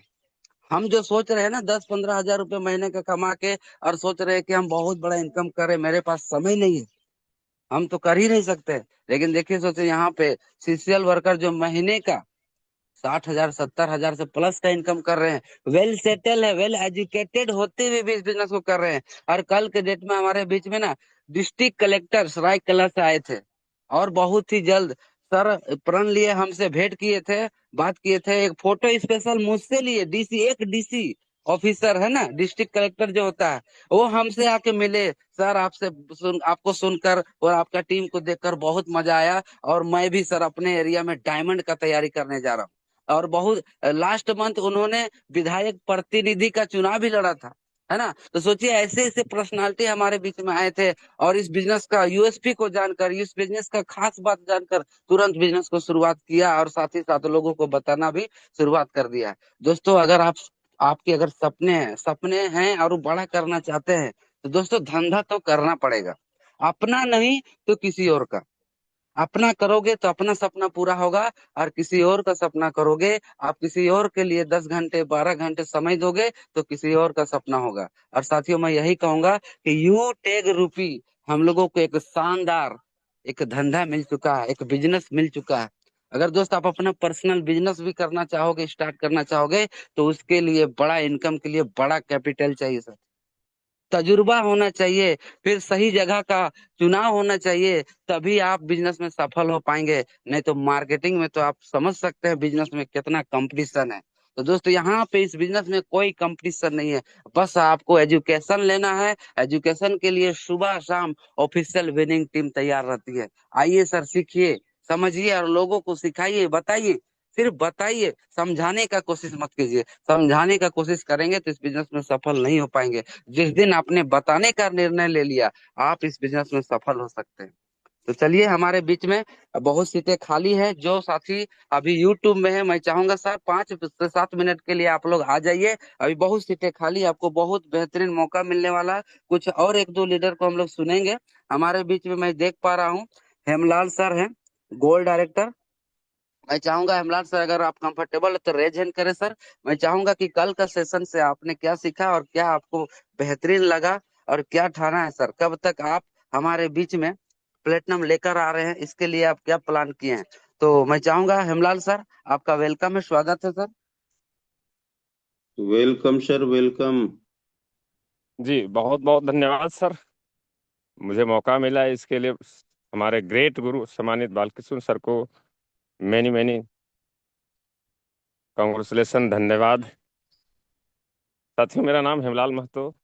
हम जो सोच रहे हैं ना 10-15 हजार रुपए महीने का कमा के, और सोच रहे हैं कि हम बहुत बड़ा इनकम करें, मेरे पास समय नहीं है, हम तो कर ही नहीं सकते। लेकिन देखिए, सोचे यहाँ पे सीसीएल वर्कर जो महीने का 60 हजार 70 हजार से प्लस का इनकम कर रहे हैं, वेल सेटल है, वेल एजुकेटेड होते हुए भी इस बिजनेस को कर रहे हैं। और कल के डेट में हमारे बीच में ना डिस्ट्रिक्ट कलेक्टर सरायकेला से आए थे, और बहुत ही जल्द सर प्रण लिए, हमसे भेंट किए थे, बात किए थे, एक फोटो स्पेशल मुझसे लिए। डीसी, एक डीसी ऑफिसर है ना, डिस्ट्रिक्ट कलेक्टर जो होता है, वो हमसे आके मिले। सर आपसे आपको सुनकर और आपका टीम को देखकर बहुत मजा आया। और मैं भी सर अपने एरिया में डायमंड का तैयारी करने जा रहा हूँ। और बहुत लास्ट मंथ उन्होंने विधायक प्रतिनिधि का चुनाव भी लड़ा था, है ना। तो सोचिए, ऐसे ऐसे पर्सनालिटी हमारे बीच में आए थे, और इस बिजनेस का यूएसपी को जानकर, इस बिजनेस का खास बात जानकर तुरंत बिजनेस को शुरुआत किया, और साथ ही साथ लोगों को बताना भी शुरुआत कर दिया। दोस्तों, अगर आपके अगर सपने हैं और वो बड़ा करना चाहते हैं, तो दोस्तों धंधा तो करना पड़ेगा। अपना नहीं तो किसी और का। अपना करोगे तो अपना सपना पूरा होगा, और किसी और का सपना करोगे, आप किसी और के लिए 10 घंटे 12 घंटे समय दोगे, तो किसी और का सपना होगा। और साथियों, मैं यही कहूंगा कि यू टेक रूपी हम लोगों को एक शानदार एक धंधा मिल चुका है, एक बिजनेस मिल चुका है। अगर दोस्त आप अपना पर्सनल बिजनेस भी करना चाहोगे, स्टार्ट करना चाहोगे, तो उसके लिए बड़ा इनकम के लिए बड़ा कैपिटल चाहिए सर। तजुर्बा होना चाहिए, फिर सही जगह का चुनाव होना चाहिए, तभी आप बिजनेस में सफल हो पाएंगे। नहीं तो मार्केटिंग में तो आप समझ सकते हैं बिजनेस में कितना कंपटीशन है। तो दोस्तों, यहाँ पे इस बिजनेस में कोई कंपटीशन नहीं है। बस आपको एजुकेशन लेना है। एजुकेशन के लिए सुबह शाम ऑफिशियल विनिंग टीम तैयार रहती है। आइए सर, सीखिए, समझिए और लोगों को सिखाइए, बताइए। सिर्फ बताइए, समझाने का कोशिश मत कीजिए। समझाने का कोशिश करेंगे तो इस बिजनेस में सफल नहीं हो पाएंगे। जिस दिन आपने बताने का निर्णय ले लिया, आप इस बिजनेस में सफल हो सकते हैं। तो चलिए, हमारे बीच में बहुत सीटें खाली है। जो साथी अभी यूट्यूब में है, मैं चाहूंगा सर 5 से 7 मिनट के लिए आप लोग आ जाइए। अभी बहुत सीटें खाली, आपको बहुत बेहतरीन मौका मिलने वाला है। कुछ और एक दो लीडर को हम लोग सुनेंगे। हमारे बीच में मैं देख पा रहा हूँ हेमलाल सर हैं, गोल्ड डायरेक्टर। मैं चाहूंगा हेमलाल सर, अगर आप कंफर्टेबल है तो रेज हैंड करें सर। मैं चाहूंगा कि कल का सेशन से आपने क्या सीखा और क्या आपको बेहतरीन लगा, और क्या ठाना है सर, कब तक आप हमारे बीच में प्लेटिनम लेकर आ रहे हैं, इसके लिए आप क्या प्लान किए हैं। तो मैं चाहूंगा हेमलाल सर, आपका वेलकम है, स्वागत है सर। Welcome sir, welcome. जी बहुत बहुत धन्यवाद सर। मुझे मौका मिला इसके लिए हमारे ग्रेट गुरु सम्मानित बालकृष्ण सर को मैनी मैनी कांग्रेचुलेसन, धन्यवाद। साथियों, मेरा नाम हेमलाल महतो,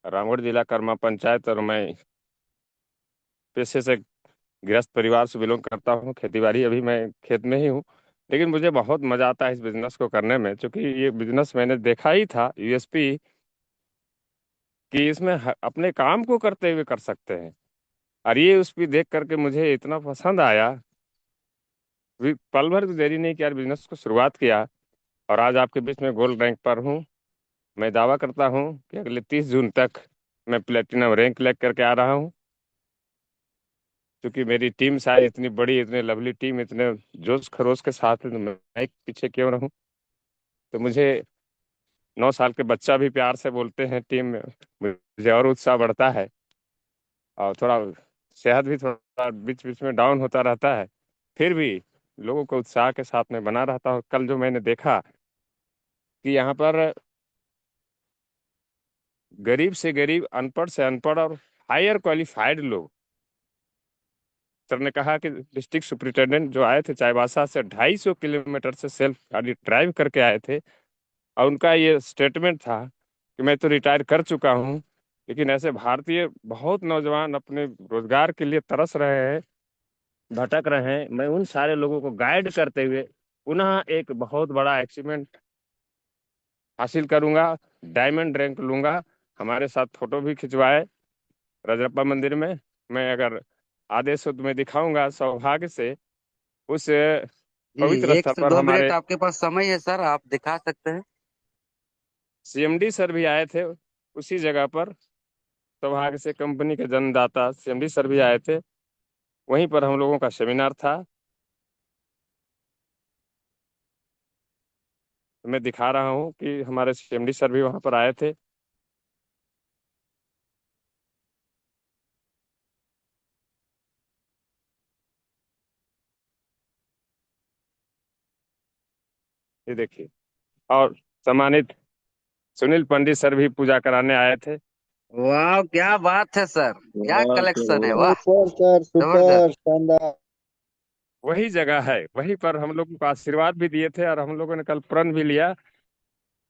रामगढ़ जिला कर्मा पंचायत, और मैं पेशे से गृहस्थ परिवार से बिलोंग करता हूँ। खेती बाड़ी अभी मैं खेत में ही हूँ, लेकिन मुझे बहुत मजा आता है इस बिजनेस को करने में, क्योंकि ये बिजनेस मैंने देखा ही था यूएसपी कि इसमें अपने काम को करते हुए कर सकते हैं। और ये उस भी देख करके मुझे इतना पसंद आया, पल भर भी देरी नहीं किया, बिजनेस को शुरुआत किया, और आज आपके बीच में गोल्ड रैंक पर हूँ। मैं दावा करता हूँ कि अगले 30 जून तक मैं प्लेटिनम रैंक लेकर करके आ रहा हूँ। क्योंकि मेरी टीम शायद इतनी बड़ी, इतने लवली टीम, इतने जोश खरोश के साथ है, तो मैं एक पीछे क्यों रहूं। तो मुझे 9 साल के बच्चा भी प्यार से बोलते हैं टीम में, मुझे और उत्साह बढ़ता है। और थोड़ा सेहत भी थोड़ा बीच बीच में डाउन होता रहता है, फिर भी लोगों को उत्साह के साथ में बना रहता हूँ। कल जो मैंने देखा कि यहाँ पर गरीब से गरीब, अनपढ़ से अनपढ़ और हायर क्वालिफाइड लोग, सर ने कहा कि डिस्ट्रिक्ट सुपरिटेंडेंट जो आए थे चाईबासा से 250 किलोमीटर से सेल्फ गाड़ी ड्राइव करके आए थे, और उनका ये स्टेटमेंट था कि मैं तो रिटायर कर चुका हूँ, लेकिन ऐसे भारतीय बहुत नौजवान अपने रोजगार के लिए तरस रहे हैं, भटक रहे हैं। मैं उन सारे लोगों को गाइड करते हुए पुनः एक बहुत बड़ा अचीवमेंट हासिल करूंगा, डायमंड रैंक लूंगा। हमारे साथ फोटो भी खिंचवाए रजरप्पा मंदिर में। मैं अगर आदेश हो तो मैं दिखाऊंगा सौभाग्य से उस जी, पवित्र एक स्थल से पर। दो मिनट हमारे आपके पास समय है सर, आप दिखा सकते हैं। सीएमडी सर भी आए थे उसी जगह पर, सौभाग्य से कंपनी के जन्मदाता सीएमडी सर भी आए थे, वहीं पर हम लोगों का सेमिनार था। तो मैं दिखा रहा हूँ कि हमारे सीएमडी सर भी वहां पर आए थे। ये देखिए, और सम्मानित सुनील पंडित सर भी पूजा कराने आए थे। वाह, क्या बात है सर, क्या वाह सर, कलेक्शन है, वाह। वाह, सुपर सर, जबरदस्त। सुपर शानदार। वही जगह है, वहीं पर हम लोगों को आशीर्वाद भी दिए थे, और हम लोगों ने कल प्रण भी लिया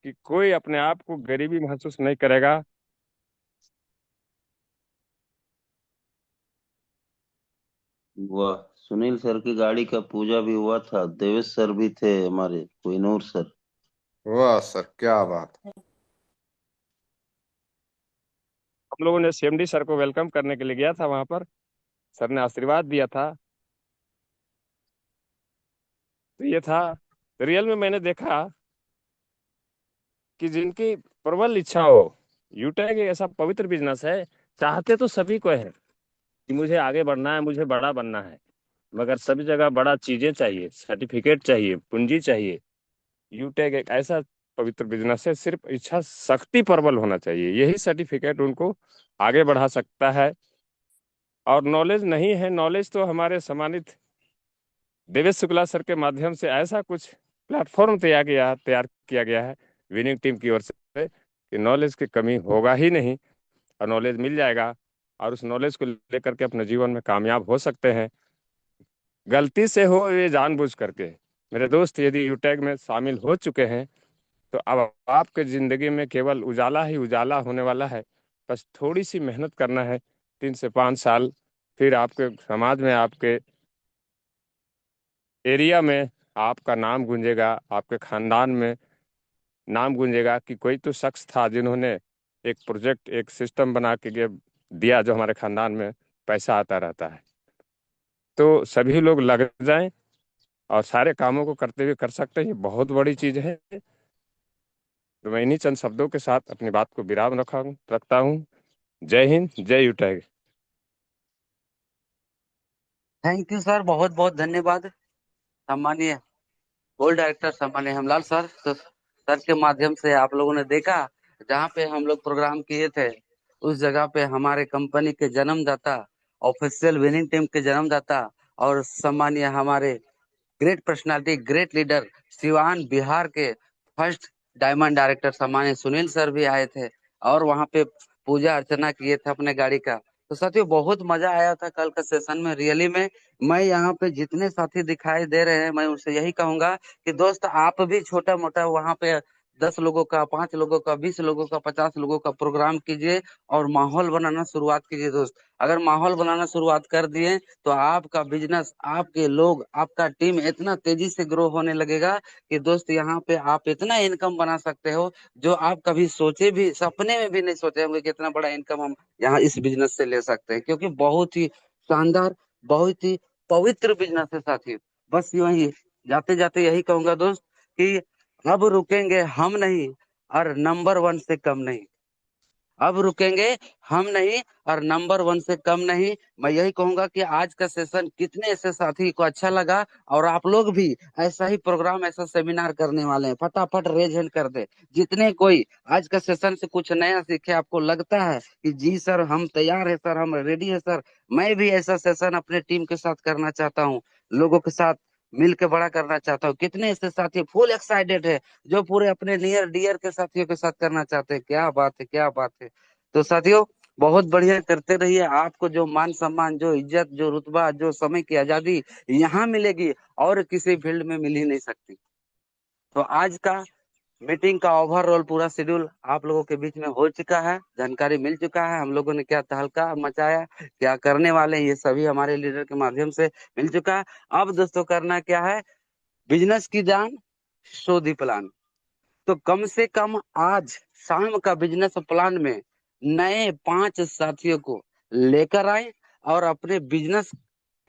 कि कोई अपने आप को गरीबी महसूस नहीं करेगा। वाह, सुनील सर की गाड़ी का पूजा भी हुआ था, देवेश सर भी थे हमारे, कोहिनूर सर। वाह सर, क्या बात। हम लोगों ने सीएमडी सर को वेलकम करने के लिए गया था वहां पर, सर ने आशीर्वाद दिया था। तो ये था, रियल में मैंने देखा कि जिनकी प्रबल इच्छा हो, यूटेक एक ऐसा पवित्र बिजनेस है। चाहते तो सभी को है कि मुझे आगे बढ़ना है, मुझे बड़ा बनना है, मगर सभी जगह बड़ा चीजें चाहिए, सर्टिफिकेट चाहिए, पूंजी चाहिए। यूटेक एक ऐसा पवित्र बिजनेस है, सिर्फ इच्छा शक्ति प्रबल होना चाहिए, यही सर्टिफिकेट उनको आगे बढ़ा सकता है। और नॉलेज नहीं है, नॉलेज तो हमारे सम्मानित देवेश शुक्ला सर के माध्यम से ऐसा कुछ प्लेटफॉर्म तैयार किया गया है विनिंग टीम की ओर से कि नॉलेज की कमी होगा ही नहीं, और नॉलेज मिल जाएगा, और उस नॉलेज को लेकर के अपने जीवन में कामयाब हो सकते हैं। गलती से हो ये जानबूझ करके, मेरे दोस्त यदि यूटैग में शामिल हो चुके हैं, तो अब आपके जिंदगी में केवल उजाला ही उजाला होने वाला है। बस थोड़ी सी मेहनत करना है, 3 से 5 साल, फिर आपके समाज में, आपके एरिया में आपका नाम गूंजेगा, आपके खानदान में नाम गूंजेगा कि कोई तो शख्स था जिन्होंने एक प्रोजेक्ट, एक सिस्टम बना के दिया, जो हमारे खानदान में पैसा आता रहता है। तो सभी लोग लग जाएं और सारे कामों को करते हुए कर सकते हैं, ये बहुत बड़ी चीज है। तो मैं इन्हीं चंद शब्दों के साथ अपनी बात को विराम रखता हूँ। जय हिंद, जय यूटैग। थैंक यू सर, बहुत बहुत धन्यवाद। सम्मानीय गोल्ड डायरेक्टर सम्मानीय हेमलाल सर, तो सर के माध्यम से आप लोगों ने देखा जहाँ पे हम लोग प्रोग्राम किए थे, उस जगह पे हमारे कंपनी के जन्मदाता, ऑफिशियल विनिंग टीम के जन्मदाता और सम्मानीय हमारे great personality, great leader, Siwan Bihar के फर्स्ट डायमंड डायरेक्टर सम्मानित सुनील सर भी आए थे, और वहां पे पूजा अर्चना किए थे अपने गाड़ी का। तो साथियों बहुत मजा आया था कल का सेशन में, रियली में। मैं यहाँ पे जितने साथी दिखाई दे रहे हैं, मैं उनसे यही कहूंगा कि दोस्त आप भी छोटा मोटा वहां पे 10 लोगों का, 5 लोगों का, 20 लोगों का, 50 लोगों का प्रोग्राम कीजिए और माहौल बनाना शुरुआत कीजिए दोस्त। अगर माहौल बनाना शुरुआत कर दिए तो आपका बिजनेस, आपके लोग, आपका टीम इतना तेजी से ग्रो होने लगेगा कि दोस्त यहाँ पे आप इतना इनकम बना सकते हो जो आप कभी सोचे भी, सपने में भी नहीं सोचे होंगे कि इतना बड़ा इनकम हम यहाँ इस बिजनेस से ले सकते हैं, क्योंकि बहुत ही शानदार, बहुत ही पवित्र बिजनेस है साथियों। बस यही जाते जाते यही कहूंगा दोस्त कि अब रुकेंगे हम नहीं और नंबर 1 से कम नहीं। अब रुकेंगे हम नहीं और नंबर 1 से कम नहीं। मैं यही कहूंगा कि आज का सेशन कितने ऐसे साथी को अच्छा लगा, और आप लोग भी ऐसा ही प्रोग्राम, ऐसा सेमिनार करने वाले हैं, फटाफट रेज हैंड कर दे। जितने कोई आज का सेशन से कुछ नया सीखे, आपको लगता है कि जी सर हम तैयार है सर, हम रेडी है सर, मैं भी ऐसा सेशन अपने टीम के साथ करना चाहता हूँ, लोगों के साथ मिल के बड़ा करना चाहता हूँ, कितने ऐसे साथी फुल एक्साइटेड है जो पूरे अपने नियर डियर के साथियों के साथ करना चाहते हैं? क्या बात है, क्या बात है। तो साथियों बहुत बढ़िया करते रहिए। आपको जो मान सम्मान, जो इज्जत, जो रुतबा, जो समय की आजादी यहाँ मिलेगी और किसी फील्ड में मिल ही नहीं सकती। तो आज का मीटिंग का ओवरऑल पूरा शेड्यूल आप लोगों के बीच में हो चुका है, जानकारी मिल चुका है, हम लोगों ने क्या तहलका मचाया, क्या करने वाले हैं, ये सभी हमारे लीडर के माध्यम से मिल चुका है। अब दोस्तों करना क्या है, बिजनेस की जान, शो दी प्लान। तो कम से कम आज शाम का बिजनेस प्लान में नए 5 साथियों को लेकर आए और अपने बिजनेस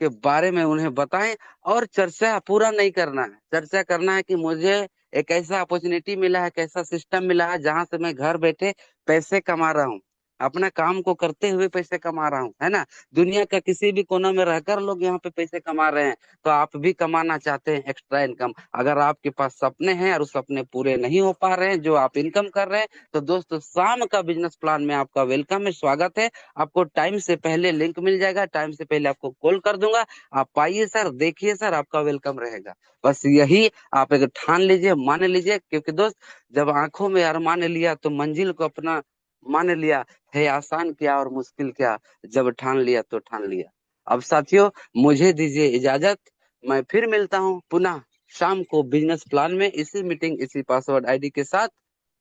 के बारे में उन्हें बताएं। और चर्चा पूरा नहीं करना है, चर्चा करना है कि मुझे एक ऐसा अपॉर्चुनिटी मिला है, एक ऐसा सिस्टम मिला है जहां से मैं घर बैठे पैसे कमा रहा हूँ, अपना काम को करते हुए पैसे कमा रहा हूँ, है ना। दुनिया का किसी भी कोना में रहकर लोग यहाँ पे पैसे कमा रहे हैं, तो आप भी कमाना चाहते हैं एक्स्ट्रा इनकम। अगर आपके पास सपने हैं और सपने पूरे नहीं हो पा रहे हैं जो आप इनकम कर रहे हैं, तो दोस्तों शाम का बिजनेस प्लान में आपका वेलकम है, स्वागत है। आपको टाइम से पहले लिंक मिल जाएगा, टाइम से पहले आपको कॉल कर दूंगा, आप पाइए सर, देखिए सर, आपका वेलकम रहेगा। बस यही आप एक ठान लीजिए, मान लीजिए, क्योंकि दोस्त जब आंखों में अरमान लिया तो मंजिल को अपना मान लिया, है आसान क्या और मुश्किल क्या, जब ठान लिया तो ठान लिया। अब साथियों मुझे दीजिए इजाजत, मैं फिर मिलता हूँ पुनः शाम को बिजनेस प्लान में, इसी मीटिंग इसी पासवर्ड आईडी के साथ।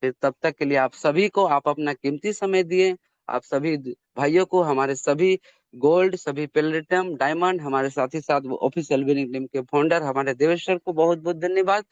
फिर तब तक के लिए आप सभी को, आप अपना कीमती समय दिए, आप सभी भाइयों को, हमारे सभी गोल्ड, सभी प्लेटिनम, डायमंड, हमारे साथ ही साथ ऑफिशियल विनिंग टीम के फाउंडर हमारे देवेश सर को बहुत बहुत धन्यवाद।